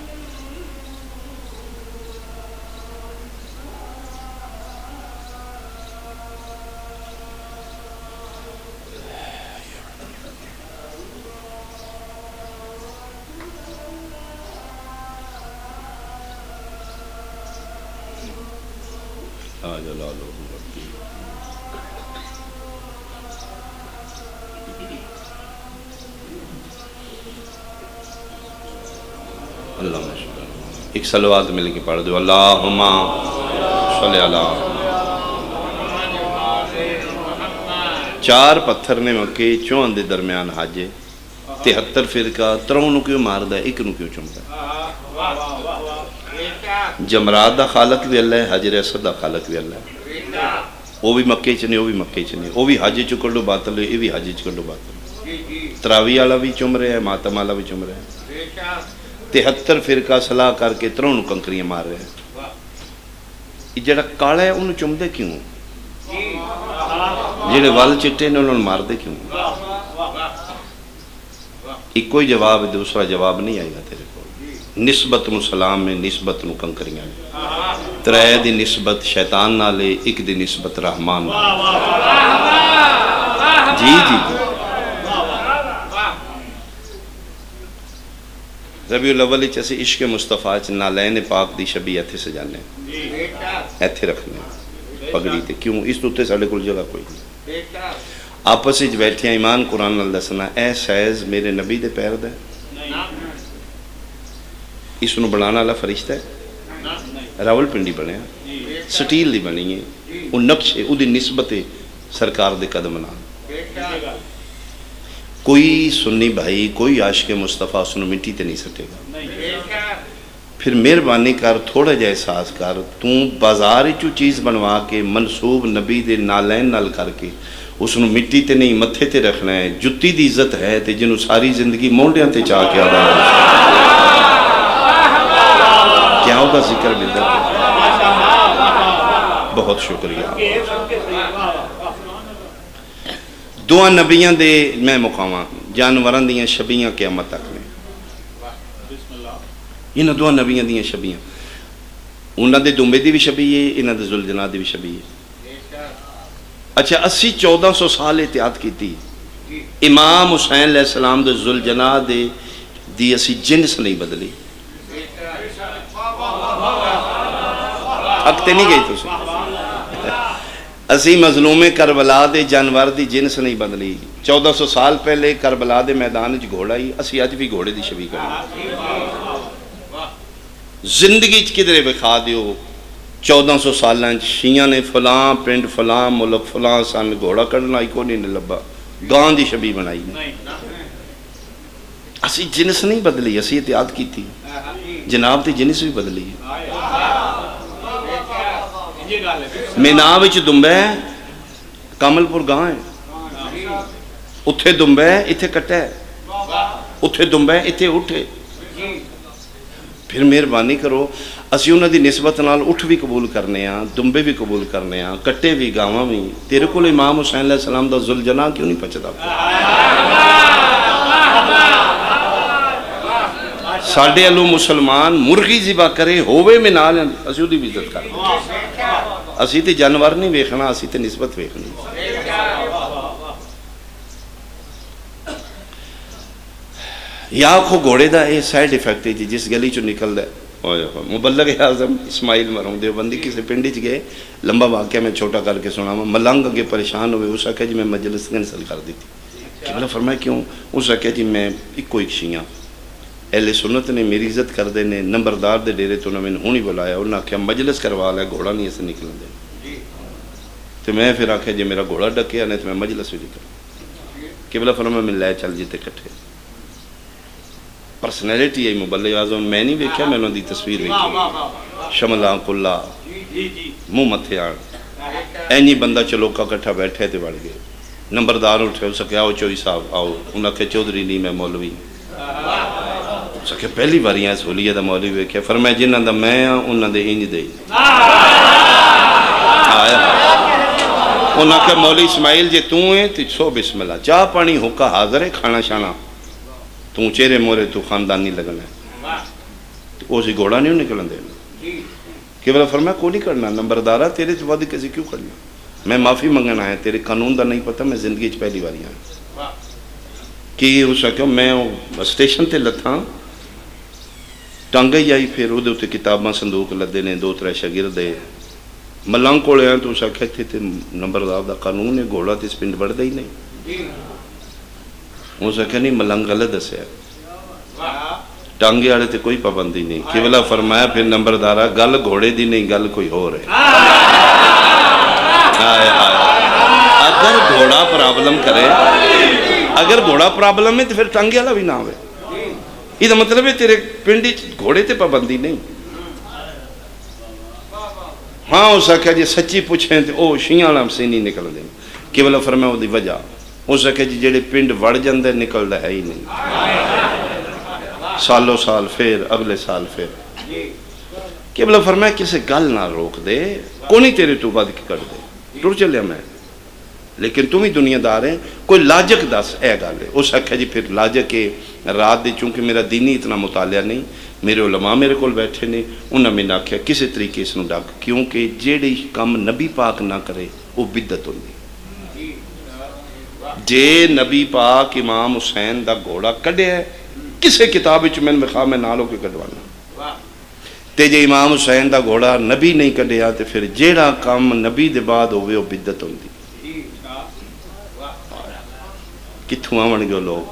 لا جلالہ ربی. اللہ ایک صلوات مل کے پڑھ دو. اللہم صلی اللہ. 4 پتھر نے مکے 54 دے درمیان حاجے 73 فرقہ 53 نو کیوں مار دا ایک نو کیوں چمتا. جمرات دا خالق بھی اللہ ہے, حجر اسود دا خالق بھی اللہ ہے. وہ بھی مکے چنے, وہ بھی مکے چنے, وہ بھی حج چکر لو باطل ہے, یہ بھی حج چکر لو باطل ہے. تراوی والا بھی چم رہے ہیں, ماتم والا بھی چم رہے ہیں. 73 فرقہ صلاح کر کے 3 نو کنکریاں مار رہے ہیں. یہ جڑا کالا ہے انہوں چم دے کیوں؟ جڑے وال چٹے نے انہوں مار دے کیوں؟ ایک کوئی جواب ہے, دوسرا جواب نہیں آئے گا تیرے کو. نسبت نو سلام میں, نسبت نو کنکریاں میں. 3 دی نسبت شیطان نہ لے, 1 دی نسبت رحمان نہ لے. جی جی جی. ربیع الاول اسی عشق مصطفیٰ نالین پاک دی شبی ایتھے سجانے, ایتھے رکھنے پگڑی تے. کیوں؟ اس تو تے ساڑھے کل جگہ کوئی نہیں. آپس اچ بیٹھیاں ایمان قرآن نال دسنا, اے سیز میرے نبی دے پیر دے. اس نو بنانا والا فرشتہ ہے, راول پنڈی بنیا, سٹیل دی بنی ہے, وہ نقش ہے, وہ دی نسبت ہے سرکار دے قدم نال. کوئی سنی بھائی, کوئی عاشق مصطفیٰ اس نو مٹی تے نہیں سٹے گا. پھر مہربانی کر, تھوڑا جا احساس کر, تو بازار چو چیز بنوا کے منصوب نبی دے نالین نال کر کے اس نو مٹی تے نہیں متھے تے رکھنا ہے. جتی دی عزت ہے تے جنہوں ساری زندگی مونڈیاں تے چاہ کے آدھا ہے. کیا ہوگا ذکر بدت. بہت شکریہ. دعا نبیاں دے میں مقاماں جانوراں دیاں شبیاں قیامت تک میں. انہاں دعا نبیاں دیاں شبیاں, انہاں دے دمبے دی بھی شبی ہے, انہاں دے ذوالجناح دی بھی شبی ہے. اچھا 80-1400 سال احتیاط کی تھی. امام حسین علیہ السلام دے ذوالجناح دے دی اسی جنس نہیں بدلی. اکتے نہیں گئی تو سے اسی مظلوم کربلا دے جانور دی جنس نہیں بدلی. 1400 سال پہلے کربلا دے میدان وچ گھوڑا ہی, اسی اج بھی گھوڑے دی شبیہ کرنا. زندگی چ کدھرے بکھا دیو 1400 سالاں شیعہ نے فلاں پنڈ فلاں ملک فلاں سن گھوڑا کڈنا ہی کو نہیں لبا, گاں دی شبیہ بنائی. اسی جنس نہیں بدلی, اسی احتیاط کی تھی. جناب دی جنس بھی بدلی. مینا وچ دمبے کامل پور گاں ہے, اتھے دمبے اتھے کٹے, اتھے دمبے اتھے اٹھے. پھر مہربانی کرو, اسی انہاں دی نسبت نال اٹھ بھی قبول کرنے ہاں, دمبے بھی قبول کرنے ہاں, کٹے بھی گاواں بھی. تیرے کول امام حسین علیہ السلام دا ذوالجناح کیوں نہیں پچدا؟ ساڈے الو مسلمان مرغی ذبح کرے ہووے میں نال, اسی دی عزت کرنے. اسی تے جانور نہیں ویکھنا, اسی تے نسبت ویکھنی. یا آکھو گھوڑے دا اے سائیڈ ایفیکٹ ہے جی, جس گلی چو نکل دے. مبلغ اعظم اسماعیل مروں دیوبندی کسی پنڈی چ گئے, لمبا واقعہ میں چھوٹا کر کے سنا. ملنگ اگے پریشان ہوئے, اس آکھا جی میں مجلس کینسل کر دی تھی. قبلہ فرمایا کیوں؟ اس آکھا جی میں ایک شیعہ, اہل سنت نے میری عزت کر دے نے, نمبردار دے ڈیرے تو انہوں نے ہونی بلایا, انہوں نے آکھا مجلس کروا لیا, گھوڑا نہیں اسے نکلن دے. تو میں پھر آکھا جی میرا گھوڑا ڈکیا نہیں تو میں مجلس بھی نکل. قبلہ فرمایا میں لے چل جیتے کٹھے. پرسنیلٹی ہے مبلغ اعظم, میں نہیں ویکھیا, میں انہوں دی تصویر ویکھی, شملہ کلا منہ متھے آن, اینی بندہ چلوکا کٹھا بیٹھے تے بڑھ گئے. نمبردار اٹھے, اس کہ آؤ چوئی صاحب آؤ. انہوں نے چودھری نہیں میں مولوی. اس کہ پہلی باری ہیں سہولیت دا مولوی ویکھیا. فرمایا جنہاں دا میں ہاں انہاں دے انج دے. انہاں کہ مولی اسماعیل جے تو ہیں تو سو بسم اللہ، چاہ پانی ہوکا حاضر ہے، کھانا شانا تو چہرے مورے تو خاندانی لگنا ہے، تو اسی گھوڑا نہیں نکلن دینا۔ کہ بلا فرمایا کو نہیں کرنا، نمبردارہ تیرے سے وعدے کسی کیوں کرنا، میں معافی منگنا ہے، تیرے قانون دا نہیں پتہ، میں زندگی چ پہلی باری آیا کہ اس کہ میں اسٹیشن تے لتھاں ٹانگا ہی آئی، پھر وہ دے کتاباں صندوق لدے نے، 2-3 شاگردے ملنگ کولے ہیں، تو اس آکھے تھے نمبردار دا قانون ہے، گھوڑا تے اس پنڈ بڑھ ہی نہیں، اس آکھے نہیں ملنگ غلط دسے ہے، ٹانگے آڑے تے کوئی پابندی نہیں۔ قبلہ فرمایا پھر نمبردارہ گل گھوڑے دی نہیں، گل کوئی ہو رہے، اگر گھوڑا پرابلم کرے، اگر گھوڑا پرابلم ہے تو پھر ٹانگے والا بھی نہ ہوئے، یہ مطلب ہے تیرے پنڈی گھوڑے تے پابندی نہیں۔ ہاں اس آکھا جی سچی پوچھیں تو او شیعہ والا سے نہیں نکل دیں، قبلہ فرمایا وہ دی وجہ، اس آکھا جی جڑے پنڈ وڑ جاندے نکل دا ہے ہی نہیں، سالوں سال پھر اگلے سال پھر۔ قبلہ فرمایا کسے گل نہ روک دے، کونی تیرے تو بعد کی کر دے، ٹر چلیا میں، لیکن تم ہی دنیا دار ہیں، کوئی لاجک دس اے گل ہے۔ اس آکھا جی پھر لاجک ہے رات دی، چونکہ میرا دینی اتنا مطالعہ نہیں، میرے علماء میرے کول بیٹھے نے، انہوں نے آکھیا کسی طریقے اس نو ڈک، کیونکہ جیڑی کم نبی پاک نہ کرے وہ بدعت ہوندی۔ جے نبی پاک امام حسین دا گھوڑا کڈیا ہے کسے کتاب وچ میں خواہ میں نالوں کے کڈوانا، تے جے امام حسین دا گھوڑا نبی نہیں کڈیا تے پھر جیڑا کم نبی دے بعد ہوئے وہ بدعت ہوندی۔ کتھوں آون گے لوگ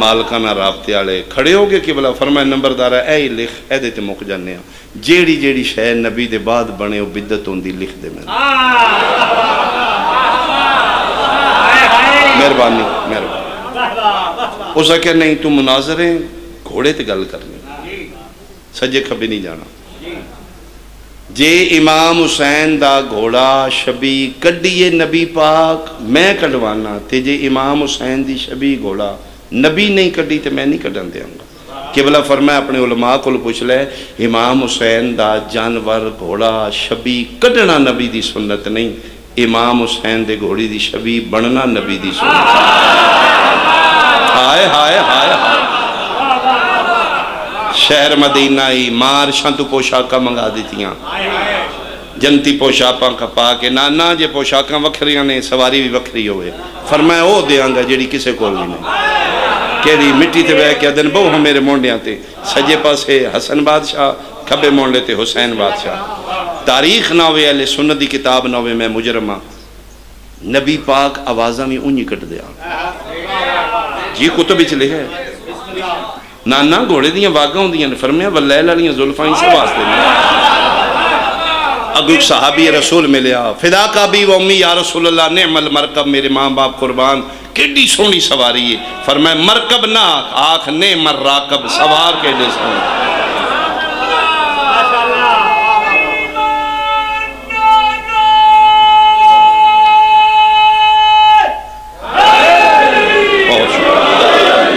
مالکانہ رابطے والے کھڑے ہو گے، قبلہ فرمایا نمبردارہ اے لکھ، اے دے تے مک جانے ہیں، جیڑی جیڑی شے نبی دے بعد بنے وہ بدعت ہوندی، لکھ دے میں، مہربانی مہربانی۔ اس آکھیا نہیں تو مناظر ہیں، گھوڑے تے گل کرنی، سجے کھبے نہیں جانا۔ جے امام حسین دا گھوڑا شبی کڈیے نبی پاک میں کڈوانا، تے جے امام حسین دی شبی گھوڑا نبی نہیں کڈی تے میں نہیں کڈن دیاں گا۔ قبلہ فرمایا اپنے علماء کو پوچھ لے، امام حسین دا جانور گھوڑا شبی کڈنا نبی دی سنت نہیں، امام حسین دے گھوڑی دی شبی بننا نبی دی سنت۔ ہائے ہائے ہائے ہائے، شہر مدینہ ہی مارشاں تو پوشاکاں منگا دیتیاں، جنتی پوشاکاں کا پا کے نانا جے پوشاکاں وکھریاں نے سواری بھی وکھری ہوئے، فرمایا او دیاں گا جیڑی کسے کول بھی نہیں، کیڑی مٹی تے بہ کے ادن بہو ہم میرے مونڈیاں تے، سجے پاسے حسن بادشاہ، کھبے مونڈے تے حسین بادشاہ۔ تاریخ نہ ہوئے، اہل سنت دی کتاب نہ ہوئے، میں مجرمہ نبی پاک آوازاں میں انہی کٹ دیا، جی کتب چلے ہے نانا گھوڑے دیاں واگاں ہوندیاں نے، فرمایا واللیل علیاں زلفاں سے واسطے نہیں۔ اگو ایک صحابی رسول ملیا، فدا کا بھی و امی یا رسول اللہ، نعم المرکب، میرے ماں باپ قربان، کیڑی سونی سواری ہے، فرمایا مرکب نہ آنکھ نعم الراکب، سوار کے لئے سونی۔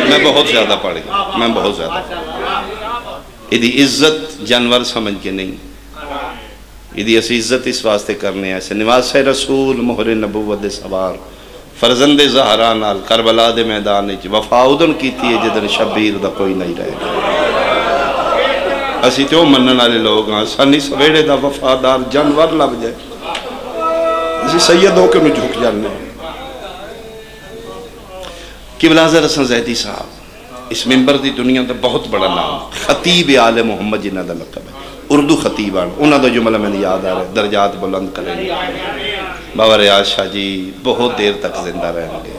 میں بہت زیادہ پڑھ گیا، میں بہت زیادہ، یہ عزت جانور سمجھ کے نہیں، یہ اسی عزت اس واسطے کرنے ہیں، ایسے نواز رسول مہر نبوت سوار فرزند زہرا نال کربلا دے میدان وچ وفا ادن کیتی ہے جدن شبیر دا کوئی نہیں رہے گا۔ اسی تو منن والے لوگ ہاں، سانی سویڑے دا وفادار جانور لب جائے، اسی سید ہو کے میں جھک جانے ہیں۔ قبلہ حضرت حسن زیدی صاحب اس ممبر دی دنیا دا بہت بڑا نام، خطیب آل محمد جنہ دا لقب ہے، اردو خطیبان، انہاں دا جملہ میں نے یاد آ رہا ہے، درجات بلند کریں گے۔ بابا ریاض شاہ جی بہت دیر تک زندہ رہیں گے،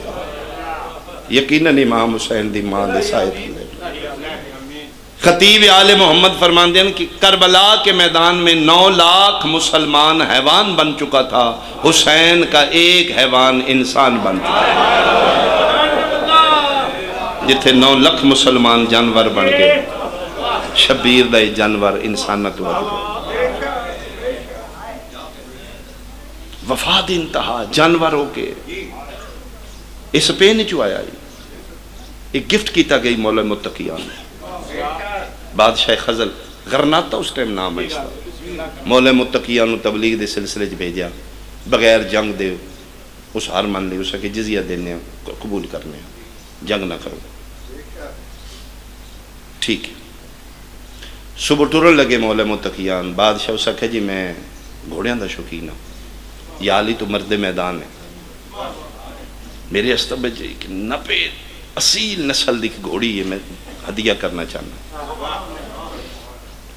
یقیناً امام حسین دی ماں دے سائے تھے۔ خطیب آل محمد فرماندے ہیں کہ کربلا کے میدان میں 9 لاکھ مسلمان حیوان بن چکا تھا، حسین کا ایک حیوان انسان بن چکا تھا، جتھے 9 لاکھ مسلمان جانور بن گئے، شبیر دا جانور انسانت ہوا گئے۔ وفاد انتہا جانور ہو کے اس پین چو آیا، ایک گفٹ کیتا گئی مولا متقیان، بادشاہ خزل، غرناطہ اس ٹائم نام ہے اس کا، مولا متقیان تبلیغ دے سلسلے بھیجا، بغیر جنگ دے اس ہار مان لی، اس کے جزیہ دینے قبول کرنے، جنگ نہ کرو. ٹھیک ہے. صبح ٹرن لگے مولا متقیان. بادشاہ اس آخیا جی میں گھوڑیاں دا شوقین ہوں، یا علی تو مرد میدان ہے، میرے استبے جی کہ 90 اصیل نسل دی گھوڑی ہے، میں ہدیہ کرنا چاہنا.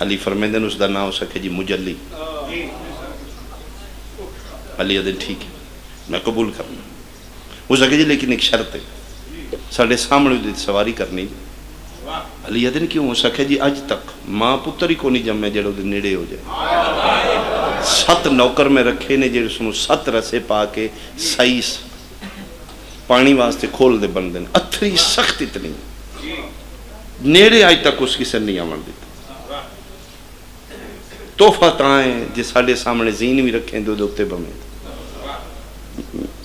علی فرمیندن اس دا نام اس آخیا جی مجلی. علی ادن ٹھیک ہے میں قبول کرنا. اس آخیا جی لیکن ایک شرط ہے، ساڑھے سامنے دی سواری کرنی. علی ادن کیوں؟ اس آخیا جی اج تک ماں پتر ہی کو نہیں جمے جڑے دے نیڑے ہو جائے. 7 نوکر میں رکھے نے جڑے سنو 7 رسے پا کے سائیس پانی واسطے کھول دے بندے، اتھری سخت اتنی نیڑے آج تک اس کی سر نہیں آمن دیتا. تحفہ تائیں جی ساڑھے سامنے زین بھی رکھیں دو دوتے بمیں.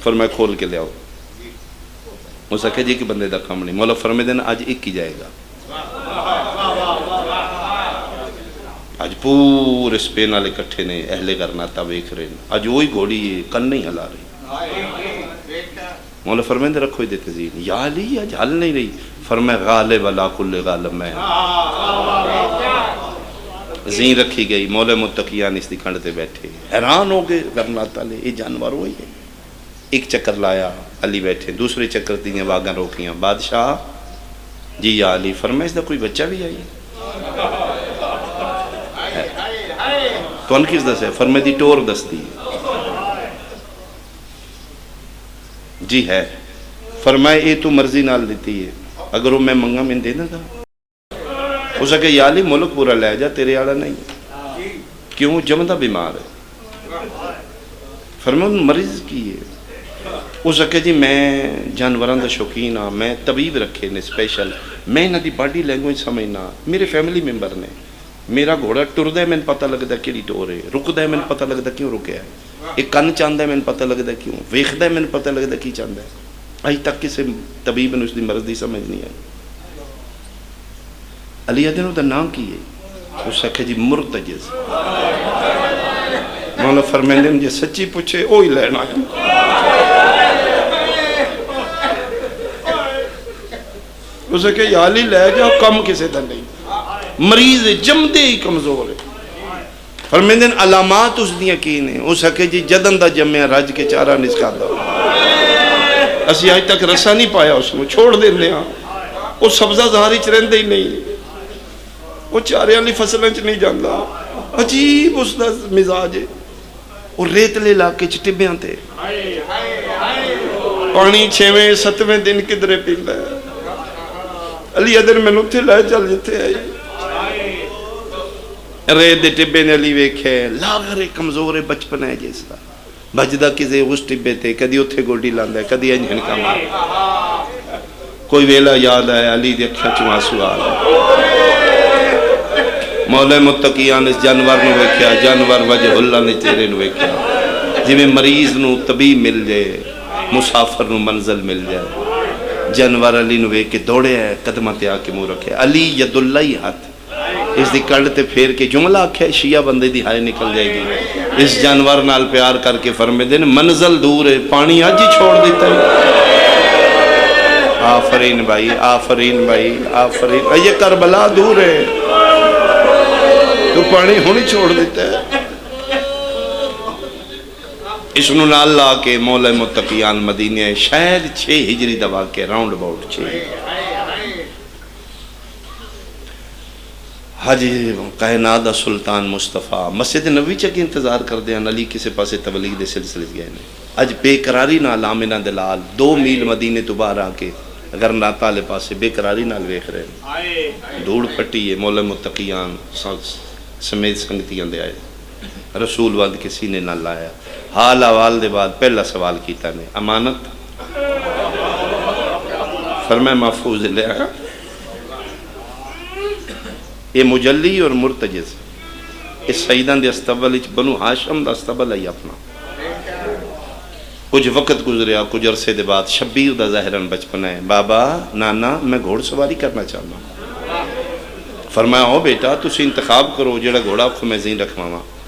فرمایا کھول کے لے آؤ. اس آخیا جی کہ بندے دا کام نہیں. مولا فرمائے دینا آج ایک ہی جائے گا. آج پورے سپین والے کٹھے نے، اہل گرناتا ویکھ رہے ہیں، آج وہی گھوڑی ہے کن نہیں ہلا رہی. مولا فرمائے رکھو ہی دیتے زین. یا علی آج حل نہیں رہی. فرمایا غالب علا کل غالب میں. زین رکھی گئی. مولا متقیان اس دی کھنڈ تے بیٹھے حیران ہو گئے. گرناتا لے یہ جانور ہوئی ہے. ایک چکر لایا، علی بیٹھے. دوسرے چکر تینیں واگاں روکیاں. بادشاہ جی یا علی. فرمایا اس دا کوئی بچہ بھی آئی تو ان کس دس ہے؟ فرمایا دی ٹور دستی جی ہے. فرمایا اے تو مرضی نال دیتی ہے، اگر وہ میں منگا میں دے دیں گا. ہو سکے یا علی ملک پورا لے جا، تیرے آڑا نہیں. کیوں؟ جمدہ بیمار ہے. فرمایا مریض کی ہے. ہو سکے جی میں جانوران دا شوقین ہاں، میں طبیب رکھے نے سپیشل، میں انہاں دی باڈی لینگویج سمجھنا. میرے فیملی ممبر نے، میرا گھوڑا ٹردا ہے میں پتہ لگدا کیڑی ٹور ہے، رکدا ہے میں پتہ لگدا کیوں رکیا ہے، ایک کن چاہندا ہے میں پتہ لگدا کیوں، ویکھدا ہے میں پتہ لگدا کی چاہندا ہے. اج تک کسی طبیب نے اس دی مرض دی سمجھ نہیں آئی. علی ادن دا نام کی ہے؟ اس آخیا جی مرتجز. مولا فرمائے جی سچی پوچھے وہی لینا ہے. اسے کہ یا علی لے جاؤ، کم کسے دا نہیں، مریض جمدے ہی کمزور ہے. فرمیندن علامات اس دیاں کی نے. اسے کہ جی جدن دا جمعہ رج کے چارہ نسکا دا. اسی آج تک رسا نہیں پایا اس میں، چھوڑ دینے ہاں. وہ سبزہ زہاری چ رہندے ہی نہیں، وہ چارے والی فصلیں چ نہیں جاندا. عجیب اس دا مزاج ہے. وہ ریتلے علاقے چ ٹبیاں تے پانی 6ویں 7ویں دن کدھرے پیندا ہے. علی ادن میں نتھے لے چل جتے آئی. ریت دے ٹبے نے علی ویکھے لاغر کمزور بچپن ہے جیسا بجدہ کسے اس ٹبے تے کدی اتھے گوڑی لاندا ہے کدی انجھن کا مار. کوئی ویلا یاد ہے علی دی اکھاں چوں آنسو آ گئے. مولا متقیان اس جانور نو ویکھیا، جانور وجہ اللہ نے تیرے نو ویکھیا. جی میں مریض نو طبیب مل جائے، مسافر نو منزل مل جائے. جانور علی نو ویکھ کے دوڑے ہے، قدمہ تے آ کے منہ رکھے. علی ید اللہ ہی ہاتھ اس دی کڑ تے پھیر کے جملہ آکھے شیعہ بندے دی ہائے نکل جائے گی. اس جانور نال پیار کر کے فرمے دن منزل دور ہے، پانی آج ہی چھوڑ دیتا ہے. آفرین بھائی، آفرین بھائی، آفرین. یہ کربلا دور ہے تو پانی ہونی چھوڑ دیتا ہے. اس نو نال لا کے مولا متقیان مدینہ شاید 6 ہجری دوا کے راؤنڈ اباؤٹ 6. حاجی کائنات دا سلطان مصطفیٰ مسجد نبوی چا کی انتظار کر دیا. علی کسے پاسے تبلیغ دے سلسلے گئے نے. اج بے قراری نال آمنہ دلال 2 میل مدینے تو باہر آ کے اگر ناتا لے پاسے بے قراری نال ویکھ رہے ہیں. دھوڑ پٹی ہے. مولا متقیان سمیت سنگتیاں دے آئے. رسول والد کے سینے نہ لایا. حال احوال دے بعد پہلا سوال کیتا نے امانت. فرمایا محفوظ لے آیا. یہ مجلی اور مرتجز اس سیدان دے استبل بنو ہاشم دا استبل ہے اپنا. کچھ وقت گزریا، کچھ عرصے دے بعد شبیر دا ظاہراً بچپن ہے. بابا نانا میں گھوڑ سواری کرنا چاہنا. فرمایا ہو بیٹا تسی انتخاب کرو جڑا گھوڑا کو میں زین رکھواں.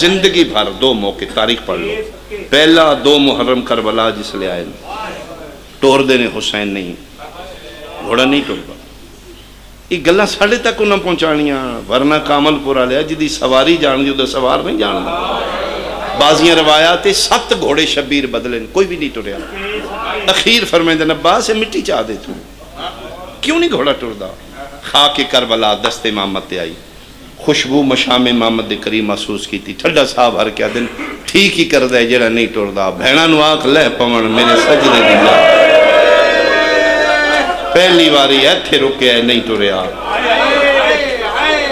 زندگی بھر دو موقع تاریخ پڑھ لو. پہلا 2 محرم کربلا جس لے آئے ٹور دے نے حسین نہیں گھوڑا نہیں ٹرتا. یہ گلاں ساڑھے تک انہاں پہنچانیاں ورنہ کامل پورا لیا جدی سواری جان دی ادھا سوار نہیں جان دی. بازیاں روایات 7 گھوڑے شبیر بدلیں کوئی بھی نہیں ٹریا. اخیر فرمائے عباس سے مٹی چاہ دے تو کیوں نہیں گھوڑا ٹردا. خاک کربلا دست امامت آئی خوشبو مشام امامت کریم محسوس کی تھی. ٹھڈا صاحب ہر کیا دن ٹھیک ہی کر دے جڑا نہیں ٹردا. بھیڑا نو آنکھ لہ پون میرے سجدے دی جا. پہلی واری ایتھے رکے ہے نہیں ٹریا.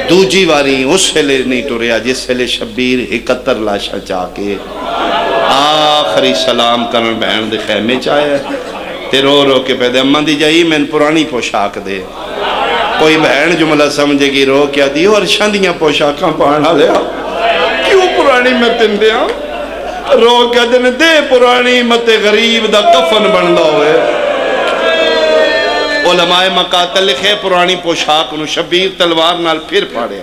دوجی واری اس ویلے نہیں ٹریا جس ویلے شبیر 71 لاشا چاہ کے آخری سلام کرن بہن دے خیمے چاہے تے رو رو کے پیدے اماں دی جائی میں پرانی پوشاک دے. کوئی بہن جملہ سمجھے گی رو کیا دیو عرشان دیاں پوشاکاں پانا لیا کیوں پرانی میں تن دیا رو کیا دن دے پرانی مت غریب دا کفن بندہ ہوئے. علماء مقاتل لکھے پرانی پوشاک انہوں شبیر تلوار نال پھر پاڑے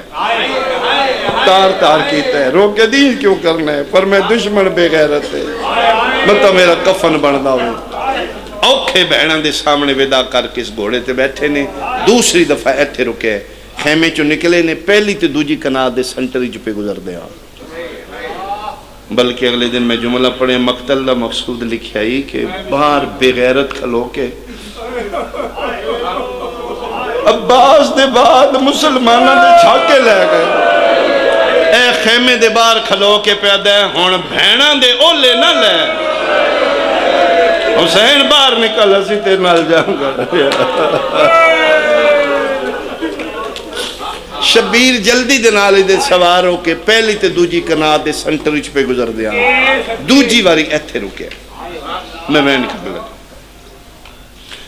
تار تار کیتا ہے. رو کے دین کیوں کرنا ہے پر میں دشمن بے غیرت ہے مطا میرا کفن بندہ ہوئے. اوکھے بہناں دے سامنے ودا کر کے اس گھوڑے تے بیٹھے نے. دوسری دفعہ ایتھے رکے خیمے چو نکلے نے. پہلی تے دوجی کنار دے سنٹری جو پہ گزر دیا. بلکہ اگلے دن میں جملہ پڑھے مقتل دا مقصود لکھیا ہی کہ باہر بے غیرت کھلو کے عباس دے بعد مسلمانہ دے چھاکے لے گئے. اے خیمے دے باہر کھلو کے پیدا ہے ہون بھینہ دے اولے نہ لے. حسین باہر نکل اسی تے نال جاؤں گا. شبیر جلدی دے نالے دے سوار ہو کے پہلی تے دوجی کنار دے سنٹر اچ پہ گزر دیا. دوجی واری ایتھے رکے میں نکل لگا.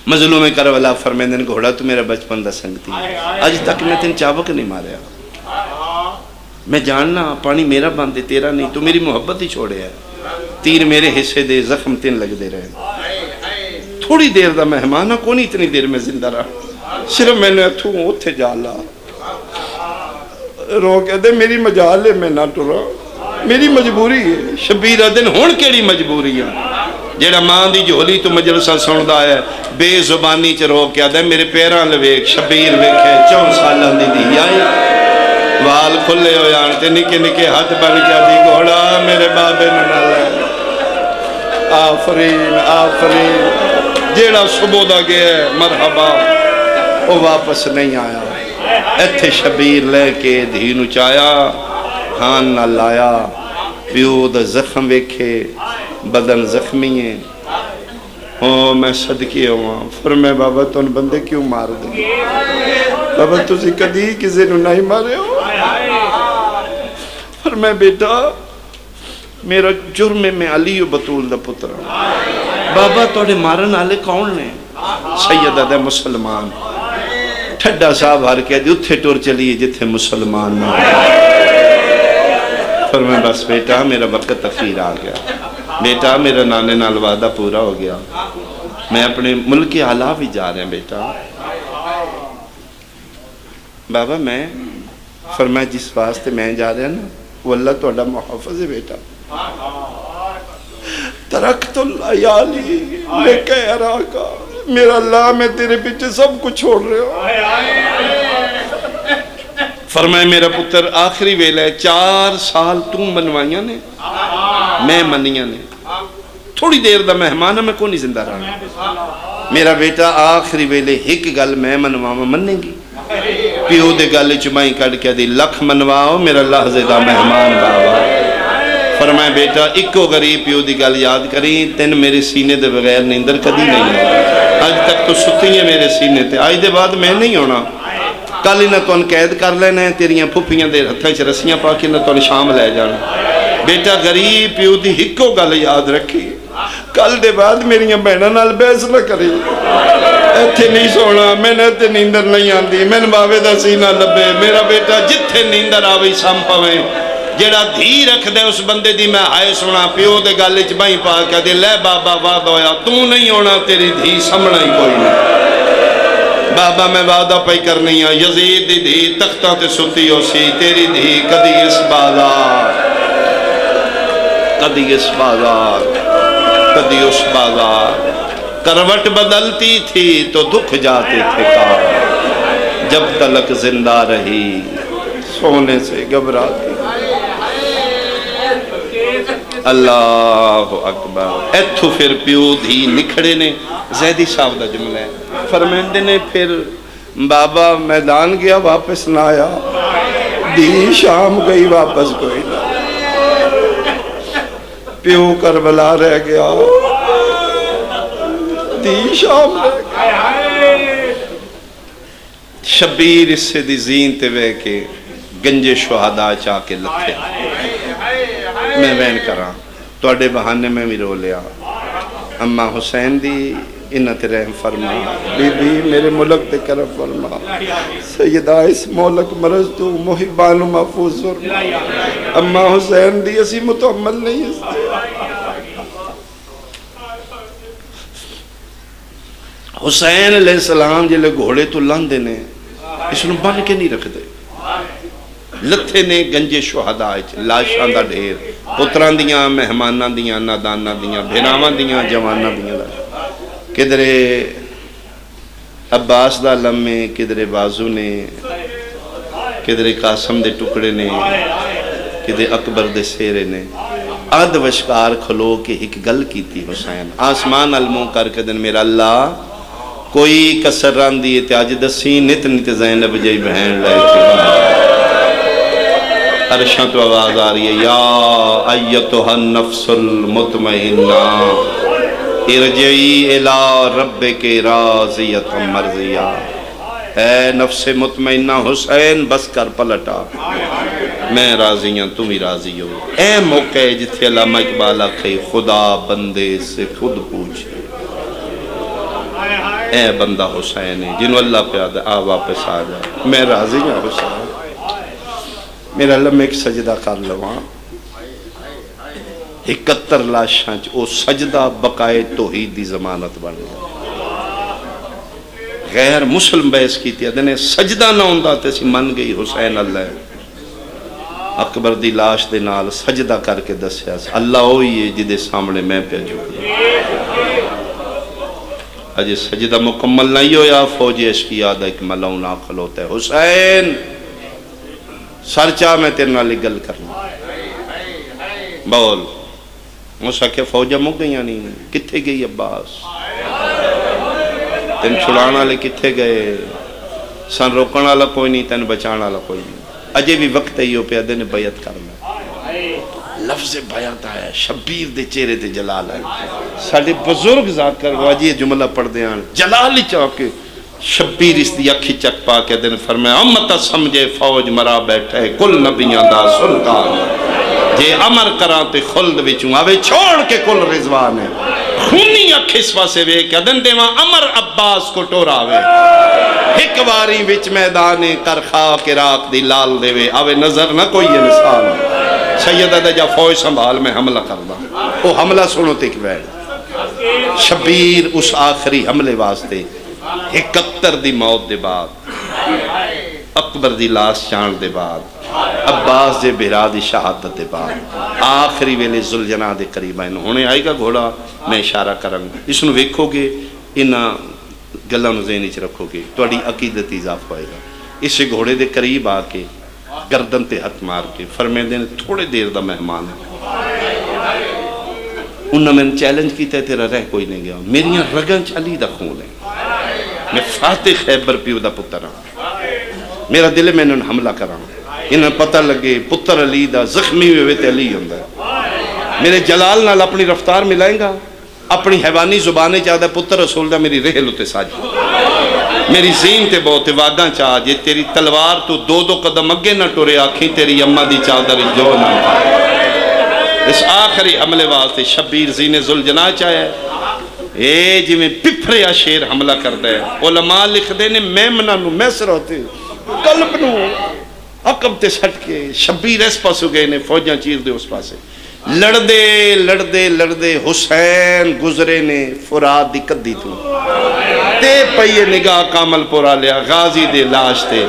مظلوم کربلا فرمیندن گھوڑا تو میرا بچپن دا سنگ تھی آج تک میں تین چابک نہیں ماریا. میں جاننا پانی میرا باندھے تیرا نہیں تو میری محبت ہی چھوڑے ہے. تیر میرے حصے دے زخم تین لگ دے رہے. تھوڑی دیر دا مہمانہ کونی اتنی دیر میں زندہ رہا. صرف میں نے اتھوں اتھے جالا رو کے دے میری مجالے میں نہ ٹرا میری مجبوری ہے. شبیر دن ہون کیڑی مجبوری ہے جیڑا ماں دی جھولی تو مجلسہ سندا ہے بے زبانی چ رو کے دے میرے پیراں لویک شبیر ویکھے 4 سالاں دی دی آئی وال کھلے ہو جان تے نکے نکے ہاتھ بن کے دی گھوڑا میرے بابے نہ لے. آفرین آفرین جیڑا صبح دا گیا ہے مرحبا وہ واپس نہیں آیا. ایتھے شبیر لے کے دھی نو چایا ہان نہ لایا. پیو دا زخم ویکھے بدن زخمی ہے. میں صدقے ہوا فرمائے بابا تو ان بندے کیوں مار دیں بابا تسی کدی کسی نو نہیں مارے ہو. فرمائے بیٹا میرا جرم میں علی و بطول دا پتر. بابا توڑے مارن آلے کون نے سیدہ دے مسلمان. ٹھڈا صاحب ہر کہہ دی اتھے ٹور چلیے جتھے مسلمان نہ. فرمائے بس بیٹا میرا وقت تخیر آ گیا. بیٹا میرا نانے نال وعدہ پورا ہو گیا. میں اپنے ملک کے اعلیٰ بھی جا رہے ہیں بیٹا. بابا میں فرمایا جس واسطے میں جا رہا نا وہ اللہ توڑا محافظ ہے بیٹا. ترکت اللیالی لکے اراکا میرا اللہ میں تیرے پیچھے سب کچھ چھوڑ رہے ہو. فرمائے میرا پتر آخری ویلے 4 سال تم منوائیاں نے میں منیاں نے. تھوڑی دیر دا مہمانہ میں کونی زندہ رہا. میرا بیٹا آخری ویلے ایک گل میں منواما مننے گی. پیو دے گل چمائی کڑ کے دی لکھ منواؤ میرا لحظے دا مہمان بابا. فرمائے بیٹا ایکو غریب پیو دی گل یاد کریں تین میرے سینے دے بغیر نیندر کدی نہیں ہے. آج تک تو ستی ہیں میرے سینے تے آج دے بعد میں نہیں ہونا. کل ہی نہ تو ان قید کر لینا ہے تیریاں پھپیاں دے ہتھاں چ رسیاں پا کے نہ تو ان شام لے جانا. بیٹا غریب پیو دی ہکو گل یاد رکھی کل دے بعد میریاں بہناں نال بحث نہ کری. ایتھے نہیں سونا میں نے تے نیندر نہیں آندی میں باوے دا سینہ لبے. میرا بیٹا جتھے نیندر آوی سام پویں جیڑا دھی رکھ دے اس بندے دی میں آئے سونا. پیو دے گل وچ بائیں پا کے دے لے بابا وعدہ ہویا تو نہیں ہونا تیری دھی سمنا ہی کوئی نہیں. بابا میں وعدہ پہ کرنی ہے یزید دی دھی تختہ تے ستی ہو سی تیری دھی کدی اس بالا کدی اس بازار کدی اس بازار، کروٹ بدلتی تھی تو دکھ جاتے تھے کار، جب تلک زندہ رہی سونے سے گھبراتی۔ اللہ اکبر۔ ایتھو پھر پیو دھی نکھڑے نے، زیدی صاحب دا جملہ ہے، فرمیندے نے پھر بابا میدان گیا واپس نہ آیا، دی شام گئی واپس کوئی نہ، پیو کربلا رہ گیا، دی شام رہ گیا۔ شبیر اس سے دی زین تے وے کے گنج شہداء چاہ کے لکھے، میں وین کراں توڑے بہانے میں بھی رو لیا، اماں حسین دی انت رحم فرما، بی بی میرے ملک تے کرم فرما، سیدہ اس مولک مرض تو محبان و محفوظ فرما، اماں حسین دی اسی متعمل نہیں ہے۔ حسین علیہ السلام جلے گھوڑے تو لندے نے اس نے بن کے نہیں رکھ دے، لتھے نے گنجے شہداء لاشاں دا ڈھیر، پتران دیاں مہماناں دیاں ناداناں دیاں بھیناواں دیاں جواناں دیاں، کدرے عباس دا لمے، کدرے بازو نے، کدرے قاسم دے ٹکڑے نے، کدرے اکبر دے سیرے نے، عد وشکار کھلو کے ایک گل کی تھی حسین، آسمان علموں کر کے دن میرا اللہ کوئی کسر ران دیئے تے آج دسی نت نت زینب جائی بہن لائے تھی، عرشاں تو آواز آ رہی ہے، یا ایتھا النفس المطمئنہ ارجعی الی ربک راضیۃ مرضیہ، اے نفس مطمئنہ حسین بس کر پلٹا، میں راضی ہوں تم ہی راضی ہو۔ اے موقع ہے جتھے علامہ اقبال آکھے خدا بندے سے خود پوچھے، اے بندہ حسین ہے جنہوں اللہ پیادہ آ واپس آ جائے، میں راضی ہوں حسین، میرا لمحہ ایک سجدہ کر لواں، 71 لاشاں او سجدہ بقائے توحید دی ضمانت بن گیا، غیر مسلم بحث کی تھی ادھنے سجدہ نہ ہوندہ تے سی من گئی حسین اللہ، اکبر دی لاش دے نال سجدہ کر کے دسیا اللہ ہوئی ہے جدے سامنے میں پہ جھکی، اجے سجدہ مکمل نہیں ہویا، فوجی عشقی یاد ایک ملونا کھلوتا ہے، حسین سرچا میں تیرے نالی گل کرنا، بول موسیٰ کہ فوجہ مک گئی نہیں، کتھے گئی عباس، تین چھڑانا لے کتھے گئے، سن روکنا لے کوئی نہیں، تین بچانا لے کوئی نہیں، اجے بھی وقت ہے یہ پیادے نے بیعت کرنا، لفظ بیعت آیا، شبیر دے چہرے دے جلال ہے، ساڑھے بزرگ ذات کر واجی جملہ پڑھ دے آن، جلال ہی چاہکے، شبیر اس دی اکھی چک پا کے دن فرمایا امتا سمجھے فوج مرا بیٹھے کل نبیاں دا سلطان، جے امر کراتے خلد وچوں آوے چھوڑ کے کل رضوان ہے، خونی اکھی اس پاسے وے کہ دن دے وہاں امر عباس کو ٹورا وے، ایک واری وچ میدانے کرخا کے راک دی لال دے وے، آوے نظر نہ کوئی انسان، سیدہ دے جا فوج سنبھال میں حملہ کرنا، وہ حملہ سنو تک بیٹھ، شبیر اس آخری حملے واسطے 71 دی موت دے بعد، اکبر دی لاس چاند دے بعد، عباس دے بہرا دی شہادت دے بعد، آخری ویلے ذوالجناح دے قریب آئے ہونے آئے گا گھوڑا، میں اشارہ کروں اس نو ویکھو گے انہاں گلاں نو ذہن وچ رکھو گے تہاڈی عقیدت اضافہ ہوئے گا، اس گھوڑے دے قریب آ کے گردن تے ہاتھ مار کے فرمیندے نے تھوڑے دیر دا مہمان ہے، انہوں نے چیلنج کیتا ہے تیرا رہ کوئی نہیں گیا، میریاں رگاں علی دا خون ہے، میں فاتح خیبر پیو دا پتر ہوں، میرا دل میں انہوں نے حملہ کرا، انہوں نے پتہ لگے پتر علی دا زخمی ہوئے تے علی ہوندہ ہے، میرے جلال نال اپنی رفتار ملائیں گا، اپنی حیوانی زبانے چاہتا ہے پتر رسول دا میری رحل ہوتے ساجی، میری زین تے بہت واگاں چاہ جے تیری تلوار تو دو قدم اگے نہ ٹورے آکھیں تیری اماں دی چادر جو نہ اس آخری حملے واسطے شبیر زین ذوالجناح چاہے اے جی میں پپھریا شیر حملہ کردہ ہے، علماء لکھ دے نے میمنہ نو میسر ہوتے قلب نو عقب تے سٹ کے شبیر اس پاسو گئے نے فوجاں چیر دے اس پاسے لڑدے حسین گزرے نے فرات دی قدی تو تے پئیے نگاہ کامل پورا لیا غازی دے لاش تے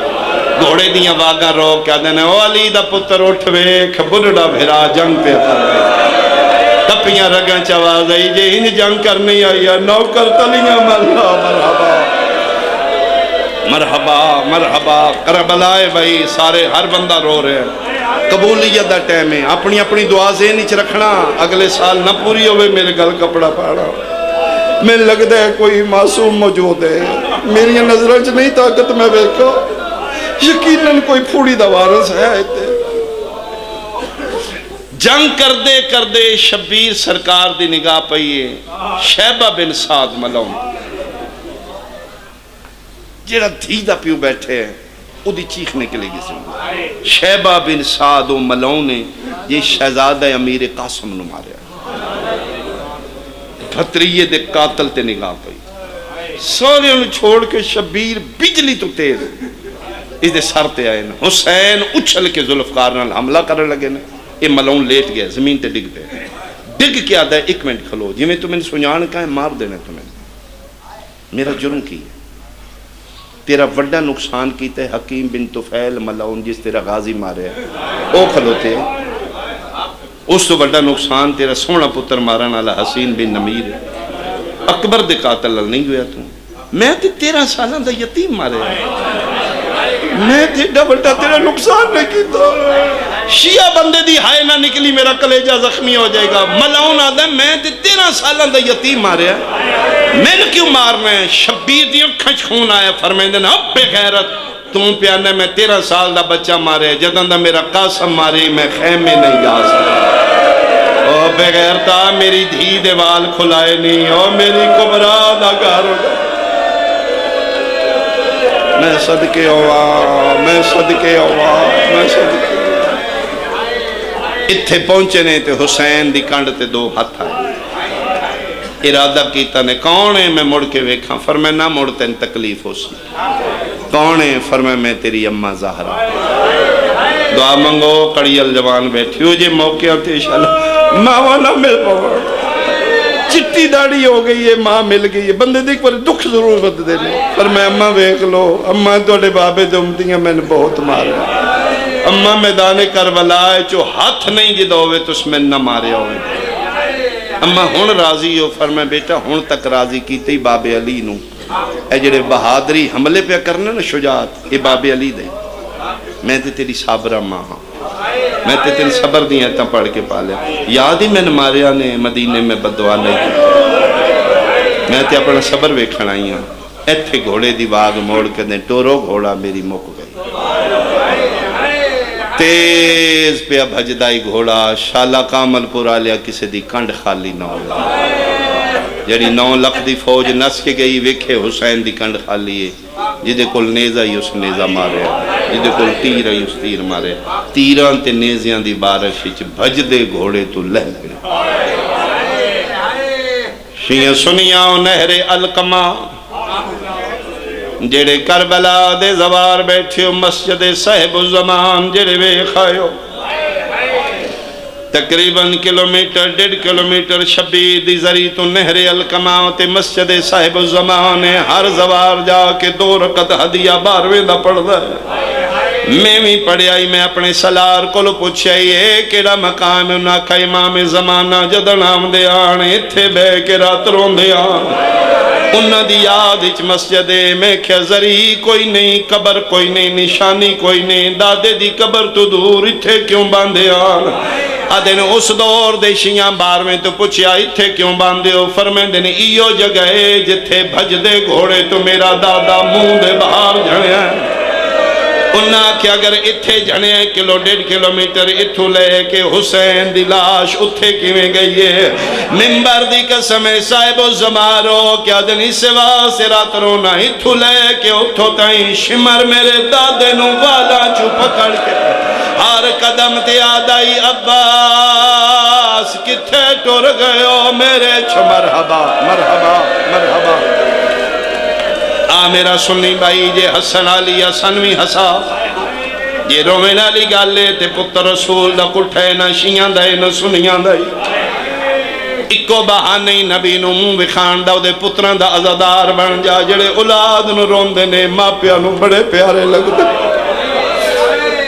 گھوڑے دیاں واگاں روک کیا دینے او علی دا پتر اٹھ ویکھ بڑھڑا بھرا جنگ پہ کر کپیاں رگاں چواز آئی جے انج جنگ کرنی آئی ہے نوکر تلیاں مرلا مرحبا مرحبا مرحبا کربلائے بھائی سارے ہر بندہ رو رہے ہیں قبولیت دا ٹائم ہے اپنی اپنی دعا ذہن وچ رکھنا اگلے سال نہ پوری ہوئے میرے گل کپڑا پاڑا میں لگتا ہے کوئی معصوم موجود ہے میری نظروں چ نہیں طاقت میں ویکھو یقیناً کوئی پھوڑی دا وارث ہے تے جنگ کردے کردے شبیر سرکار دی نگاہ پئیے شیبہ بن سعد ملون جیڑا دھی دا پیو بیٹھے ہیں او دی چیخ نکلے گی سن شیبہ بن سعد و ملون نے یہ شہزادہ امیر قاسم نو ماریا بھتریے دے قاتل تے نگاہ پئی سارے انہوں چھوڑ کے شبیر بجلی تو تیز اس دے سر تے آئے نا حسین اچھل کے ذوالفقار نال حملہ کرنے لگے نا یہ ملون لیٹ گیا زمین تے ڈگ پہ ڈگ کے آدھا 1 منٹ کھلو جی میں تمہیں سنجان کہا ہے مار دینا تمہیں میرا جرم کی ہے تیرا وڈا نقصان کیتا ہے حکیم بن طفیل ملعون جس تیرا غازی مارے ہے او کھلوتے اس تو وڈا نقصان تیرا سونا پتر مارن والا حسین بن نمیر ہے اکبر دے قاتل نہیں ہویا تو میں تے 13 سالاں دا یتیم مارے میں تے ڈبلٹا تیرا نقصان نہیں کیتا شیعہ بندے دی ہائے نہ نکلی میرا کلیجہ زخمی ہو جائے گا ملعون آدھا میں تے 13 سالاں دا یتیم مارے میں نے کیوں مارنا ہے شبیر دی کھچ خون آیا فرمائیں دے نا اب بے غیرت تم پیانے میں 13 سال دا بچہ مارے جدن دا میرا قاسم مارے میں خیمے نہیں جا سکتا او بے غیرتا میری دھی دے وال کھلائے نہیں او میری کبرا دا گھر میں صدقے ہوا میں صدقے ہوا میں صدقے اتھے پہنچے نے تے حسین دی کنڈ تے 2 ہاتھ آئے ارادہ کیتا نے کون ہے میں مڑ کے ویکھاں فرمائے نہ مڑ تین تکلیف ہو سی کون ہے فرمائے میں تیری اماں زہرا دعا منگو کڑیل جوان بیٹھی ہو جے موقع ہوتے انشاءاللہ ماں نہ مل پاؤ چٹی داڑھی ہو گئی ہے ماں مل گئی ہے بندے دیکھ پر دکھ ضرور بد دے لے پر میں اماں ویکھ لو اماں توڑے بابے دمتیاں میں نے بہت مارے اماں میدان کربلا ہے جو ہاتھ نہیں جدہ ہوئے تو اس میں نہ مارے ہوئے اماں ہون راضی ہو فرمائے بیٹا ہون تک راضی کیتے ہی باب علی نو اے جڑے بہادری حملے پہ کرنے نا شجاعت یہ باب علی دے میں تے تیری صابرہ ماں ہاں میں تے تیری صبر دی ایتاں پڑھ کے پالیا یاد ہی میں نے ماریا نے مدینے میں بدعا نہیں کی میں تے اپنا صبر ویکھن آئی ہوں ایتھے گھوڑے دی باغ موڑ کے دیں ٹورو گھوڑا میری مک گئی تیز پہ اب حجدائی گھوڑا شالا کامل پورا لیا کسی دی کنڈ خالی نہ ہو جڑی 9 لکھ دی فوج نس کے گئی ویکھے حسین دی کنڈ خالی ہے جدے کل نیزہ ہی اس نیزہ مارے جدے کل تیر ہی اس تیر مارے تیران تے نیزیاں دی بارش ہی بھجدے گھوڑے تو لہ گئے شیعہ سنیاں نہر القمہ جڑے کربلا دے زوار بیٹھے مسجد صاحب الزمان جڑے بے خائیو تقریباً کلومیٹر 1.5 کلومیٹر شبیر دی ذریع تو نہر القمہ تے مسجد صاحب الزمان ہے ہر زوار جا کے 2 رکعت ہدیہ 12ویں دا پڑھ دا ہے میں بھی پڑھے آئی میں اپنے سلار کو لو پوچھے آئی کیڑا مقام انہاں کا امام زمانہ جدن آم دے آنے تھے بے کے رات رون دے آنے انہاں دی یاد اچ مسجد میں کیا ذریع کوئی نہیں قبر کوئی نہیں نشانی کوئی نہیں دادے دی قبر تو دور اتھے کیوں باندھے آن آدھے نے اس دور دے شیعہ بار میں تو پوچھیا اتھے کیوں باندھے ہو فرمائیں دے نے ایو جگہ ہے جتھے بھج دے گھوڑے تو میرا دادا منہ دے باہر جھڑے ہیں انہاں کہ اگر اتھے جھنے 1.5 کلومیٹر اتھو لے کے حسین دی لاش اتھے کیویں گئی ہے منبر دی قسم صاحب الزمارو کیا دنی سوا سرات رونا اتھو لے کے اتھو تائیں شمر میرے دادے نو والا چو پکڑ کے ہر قدم تے آدائی عباس کتھے ٹور گئے ہو میرے چھو مرحبا مرحبا مرحبا میرا سنی بھائی جے حسن علی حسنوی حسا جے رومن علی گالے تے پتر رسول دا کٹھے نہ شیعہ دے نہ سنیاں دے اکو بہانے نبی نو منہ بخان دا دے پتران دا عزادار بن جا جڑے اولاد نو رون دے نے ماں پیا نو بڑے پیارے لگ دے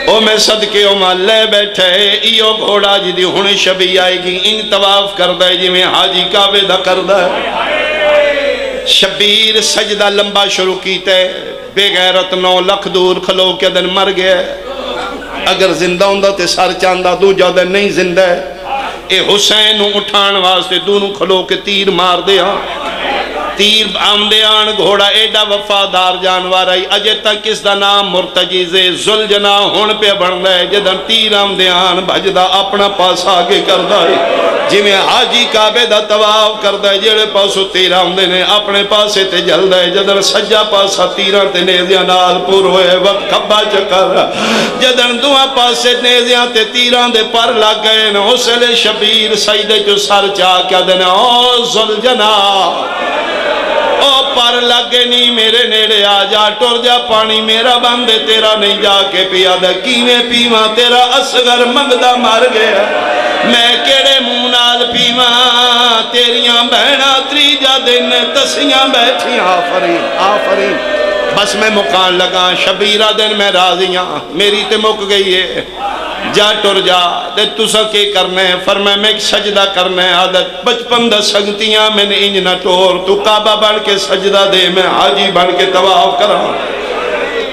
او میں صدقے او لے بیٹھے ایو گھوڑا جدی ہن شبی آئے گی ان طواف کردہ ہے جی میں حاجی کعبے دا کردہ ہے شبیر سجدہ لمبا شروع کیتا ہے بے غیرت 9 لکھ دور کھلو کے دن مر گیا اگر زندہ ہوندہ تے سر چاندہ دو جادہ نہیں زندہ ہے اے حسین اٹھان واسطے دونوں کھلو کے تیر مار دے ہاں تیر آمدے آن گھوڑا ایڈا وفادار جانوار آئی اجے تک اس دا نام مرتجیزے زلجنا ہون پہ بڑھ ہے جدن تیر آمدے آن بھجدہ اپنا پاس آگے کردہ ہے جی میں حاجی کعبے دا طواف کردہ ہے جڑے پاسو تیر آمدے نے اپنے پاسے تے جلدہ ہے جدن سجا پاسا تیران تے نیزیاں نال پور ہوئے وقت کھبا چکر جدن دعا پاسے نیزیاں تے تیران دے پر لگ گئے نا حسل شبیر سجدے جو سر چاہ کیا دینا او زلجنا او پر لگے نہیں میرے نیڑے آ جا ٹر جا پانی میرا بندے تیرا نہیں جا کے پیا دا کیویں پیواں تیرا اصغر مگدہ مر گیا میں کیڑے مونال پیواں تیریاں بہنا تریجا دن تسیاں بیٹھیاں آفرین آفرین بس میں مکان لگا شبیرہ دن میں راضیاں میری تے مک گئی ہے جا ٹر جا دے تُسا کے کرنے فرمائے میں ایک سجدہ کرنے عادت بچپن دا سگتیاں میں نے انج نہ ٹور تو کعبہ بڑھ کے سجدہ دے میں حاجی بڑھ کے طواف کرا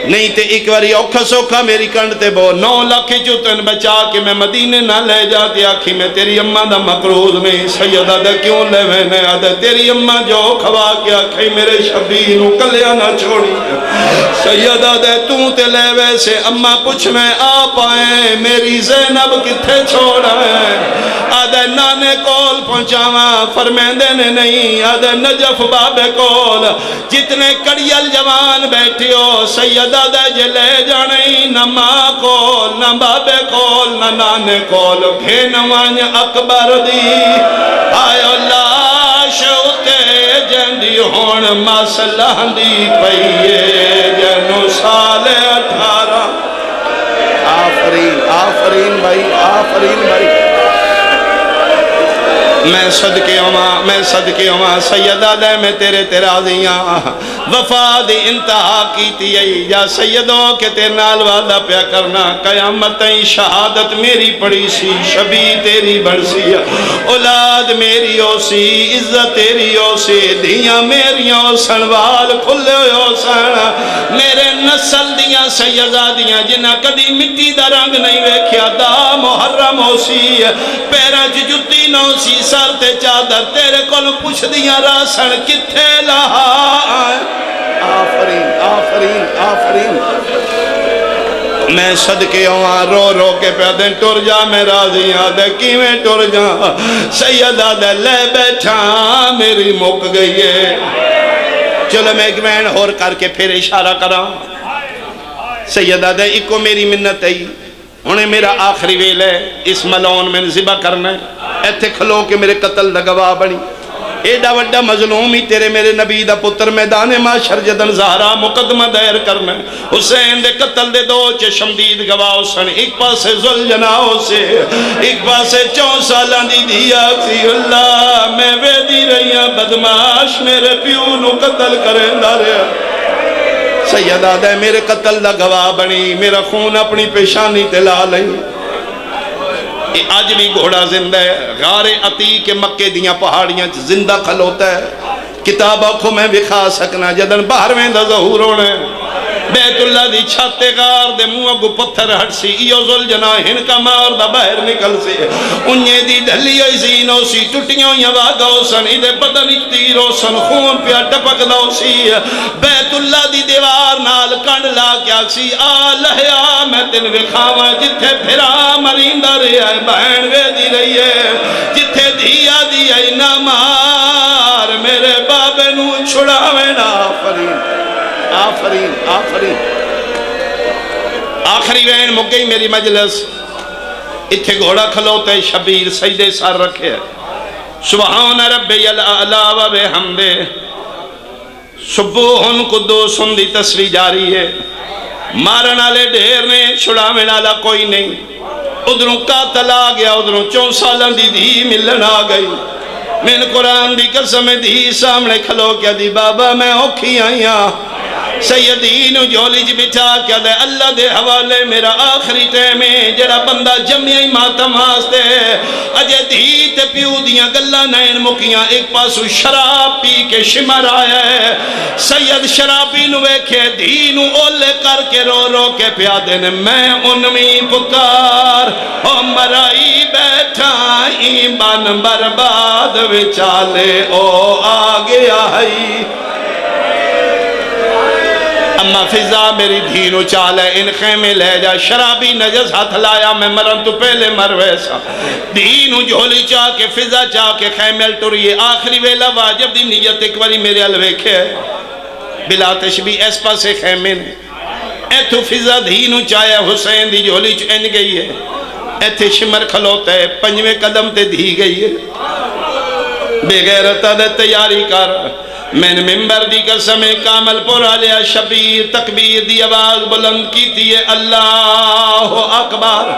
نہیں تے ایک باری اوکھا سوکھا میری کنڈ تے بو 9 لکھ چوتن بچا کے میں مدینے نہ لے جاتی آکھی میں تیری اممہ دا مقروض میں سیدہ دا کیوں لے میں نے آدھا تیری اممہ جو کھوا کے آکھی میرے شبینو کلیا نہ چھوڑی سیدہ دے تو تے لے ویسے اممہ پوچھ میں آپ آئیں میری زینب کتھے چھوڑا ہے آدھے نانے کول پہنچاواں فرمیندے نے نہیں آدھے نجف بابے کول جتنے کڑیل جوان بیٹھی ہو سیدہ دے جلے جانے نہ ماں کول نہ بابے کول نہ نانے کول بھینوان اکبر دی آئے لاش اتے جندی ہون مسلح دی پئیے جنو سال 18 آفرین آفرین بھائی آفرین بھائی میں صدقے ہوں سیدہ دے میں تیرے راضیاں وفا دی انتہا کی تھی یا سیدوں کے تیرے نال وعدہ پیا کرنا قیامتیں شہادت میری پڑی سی شبی تیری بڑھ سی اولاد میری ہو سی عزت تیری ہو سی دھیاں میری ہو سنوال کھلے ہو سن میرے نسل دیاں سیدادیاں جنہ کدی مٹی دا رنگ نہیں ویکھیا دا محرم ہو سی پیرہ جتی نو سی سر تے چادر تیرے کل پوچھ دیاں راسن کتھے لہا آفرین آفرین آفرین میں صدقے ہوں رو رو کے پیدیں ٹر جا میں راضی آدھے کیویں ٹر جا سیدہ دے لے بیٹھا میری مک گئی ہے چلو میں ایک وین اور کر کے پھر اشارہ کرا سیدہ دے ایک میری منت ہے انہیں میرا آخری ویل ہے اس ملون میں ذبح کرنا ہے ایتھے کھلو کے میرے قتل دا گواہ بنی ایڈا وڈا مظلومی تیرے میرے نبی دا پتر میدان معاشر جدن زہرا مقدمہ دائر کرنا حسین دے قتل دے دو چشمدید گواہ سن ایک پاسے زلجناہ سے ایک پاسے 4 سالان دی دیا سی اللہ میں ویدی رہیاں بدماش میرے پیو نو قتل کریں دارے سیدہ دے میرے قتل دا گواہ بنی میرا خون اپنی پیشانی تلا لیں آج بھی گھوڑا زندہ ہے غار عتیق مکے دیاں پہاڑیاں زندہ کھلوتا ہے کتاب آنکھوں میں بکھا سکنا جدن باہر میں دا ظہور ہونے بیت اللہ دی چھاتے غار دے منہ کو پتھر ہٹ سی ایو زلجناہ ہن کا مار دا باہر نکل سی انہیں دی ڈھلی ہوئی زینو سی ٹوٹیوں یا واگاو سن ادھے بدن اکتیرو سن خون پیا ٹپک دو سی بیت اللہ دی دیوار نال کنڈ لا کیا سی آ لہیا میں تن وکھاواں جتھے پھرا مریندہ رہا ہے بہن وے دی رہی ہے جتھے دھیا دی ہے نہ مار میرے بابے نو چھڑاویں نا آفرین آفرین آفرین آخری وین مک گئی میری مجلس اتھے گھوڑا کھلوتے شبیر سجدے سر رکھے سبحان ربی العلا و بحمدے سبوہن قدوسن دی تصویر جاری ہے مارن آلے ڈھیر نے چھڑاویں آلا کوئی نہیں ادھروں قاتل آ گیا ادھروں 4 سالان دی دھی ملن آ گئی میں نے قرآن دی قسم دی سامنے کھلو کیا دی بابا میں اوکھی آئیاں سیدی نو جھولی چ بٹھا کے دے اللہ دے حوالے میرا آخری ٹائم ہے جڑا بندہ جمعی ماتم واسطے اجے دھی تے پیو دیاں گلاں نین مکیاں ایک پاسو شراب پی کے شمر آیا ہے سید شرابی نو ویکھے دھی نو اولے کر کے رو رو کے پیا دین میں انویں پکار او مرائی بیٹھا ایمان برباد وچالے او آ گیا ہے اما فضا میری دھینو چال ہے ان خیمے لے جا شرابی نجس ہاتھ لایا میں مرن تو پہلے مر ویسا دھینو جھولی چاہ کے فضا چاہ کے خیمے لٹوری آخری ویلہ واجب دی نیت ایک باری میرے الویکھے بلا تشبیح اس پاسے خیمے نے اے تو فضا دھینو چاہیا حسین دی جھولی چین گئی ہے اے تھے شمر کھلوتا ہے پنجویں قدم تے دھی گئی ہے بے غیرتہ دے تیاری کر میں نے ممبر دی قسم کامل پورا لیا شبیر تکبیر دی آواز بلند کی تھی اللہ اکبر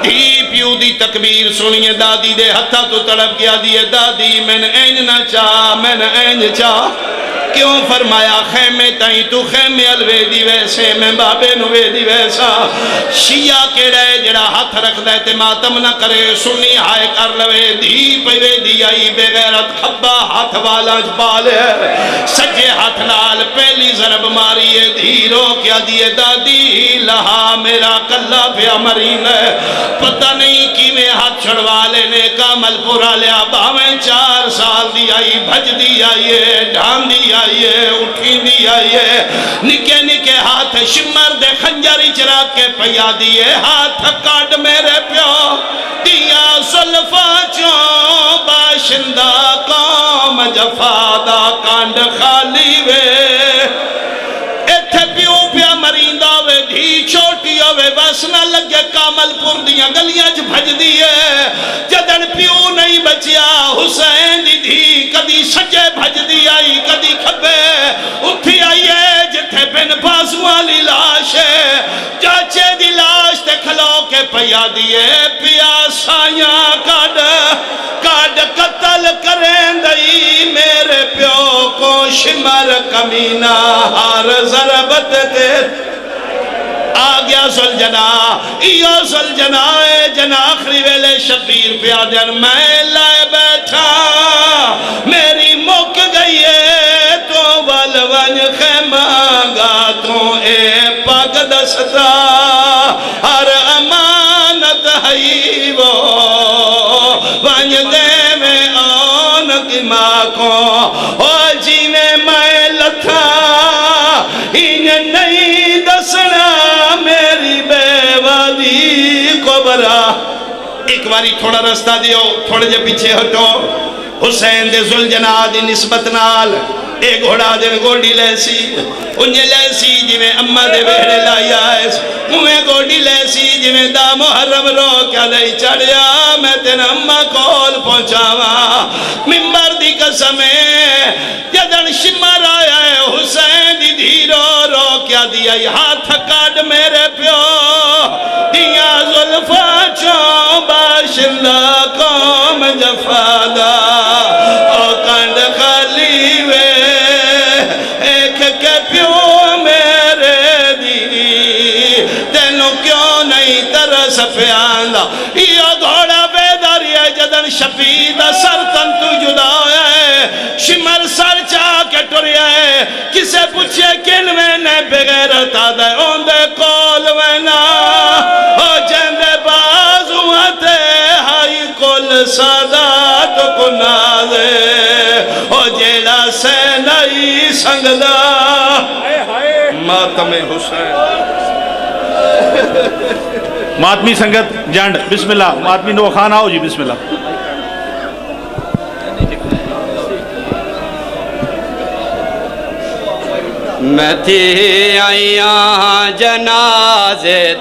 دھی پیو دی تکبیر سنیے دادی دے ہتھا تو تڑپ گیا دیئے دادی میں نے این نہ چاہ میں نے این چاہ کیوں فرمایا خیمے تائیں تو خیمے الوے دی ویسے میں بابے نوے دی ویسا شیعہ کے رہے جڑا ہاتھ رکھ دے تے ماتم نہ کرے سنی ہائے کر لوے دھی پہوے دی آئی بے غیرت خبا ہاتھ والا جبالے سجے ہاتھ نال پہلی ضرب ماری ہے دھی رو کیا دیئے دادی لہا میرا کلہ پیا مرین ہے پتہ نہیں کی میں ہاتھ چھڑوالے نے کامل پورا لیا باویں 4 سال دی آئی بھج دی آئیے ڈھان دی آئیے اٹھی دی آئیے نکے نکے ہاتھ شمر دے خنجری چرا کے پیا دیئے ہاتھ کاٹ میرے پیو دیا زلفا چوں باشندہ قوم جفادہ کانڈ خالی وے ایتھے پیو پیا مریندہ وے دھی چھوٹی ہوئے بس نہ لگے کامل پور دیاں گلیاں چھ بھج دیئے جدن پیو نہیں بچیا حسین دی دھی کدی سجے بھج دی آئی کدی کھبے اٹھی آئیے جتھے بن بازو والی لاش ہے چاچے دی لاش تے کھلو کے پیا دیئے پیا سائیاں کاڈ قتل کریں دئی میرے پیو کو شمر کمینہ ہر ضربت کے آگیا زلجنا ایو زلجنا اے جنا آخری ویلے شبیر پیادن میں لائے بیٹھا میری مک گئی ہے تو والون خیمانگا تو اے پاک دستا ہر امانت ہے وہ ونج دے میں آن کی ماں کو او جینے میں لتھا انہیں نہیں دسنا میری بے وادی کو برا ایک باری تھوڑا رستہ دیو تھوڑے جے پیچھے ہٹو حسین دے زلجنا دی نسبت نال ایک گھوڑا دن گوڑی لیسی انہیں لیسی جی میں اممہ دے بہرے لائی آئے انہیں گوڑی لیسی جی میں دا محرم رو کیا دائی چڑھیا میں تین اممہ کول پہنچاوا ممبر دی قسمیں جدن شمر آیا ہے حسین دی دھی رو رو کیا دیا ہاتھ کاٹ میرے پیو دیا ظلفہ چوں باشندہ قوم جفادہ او کانڈ خالی وے ایک کے پیو میرے دی تینوں کیوں نہیں ترس پیاندہ یہ گھوڑا بیداری ہے جدن شفیدہ سر تن تو جدا ہے شمر سر چاہ کے ٹوریا ہے کسے پوچھے کن میں نے بغیرت آدھے اوندے کول میں نا او جندے بازو آتے ہائی کول سادات کو نازے او جیڑا سے نئی سنگدہ ماتم حسین ماتمی سنگت جانڈ بسم اللہ ماتمی نو خان آؤ جی بسم اللہ میں تھی آئیاں جنازے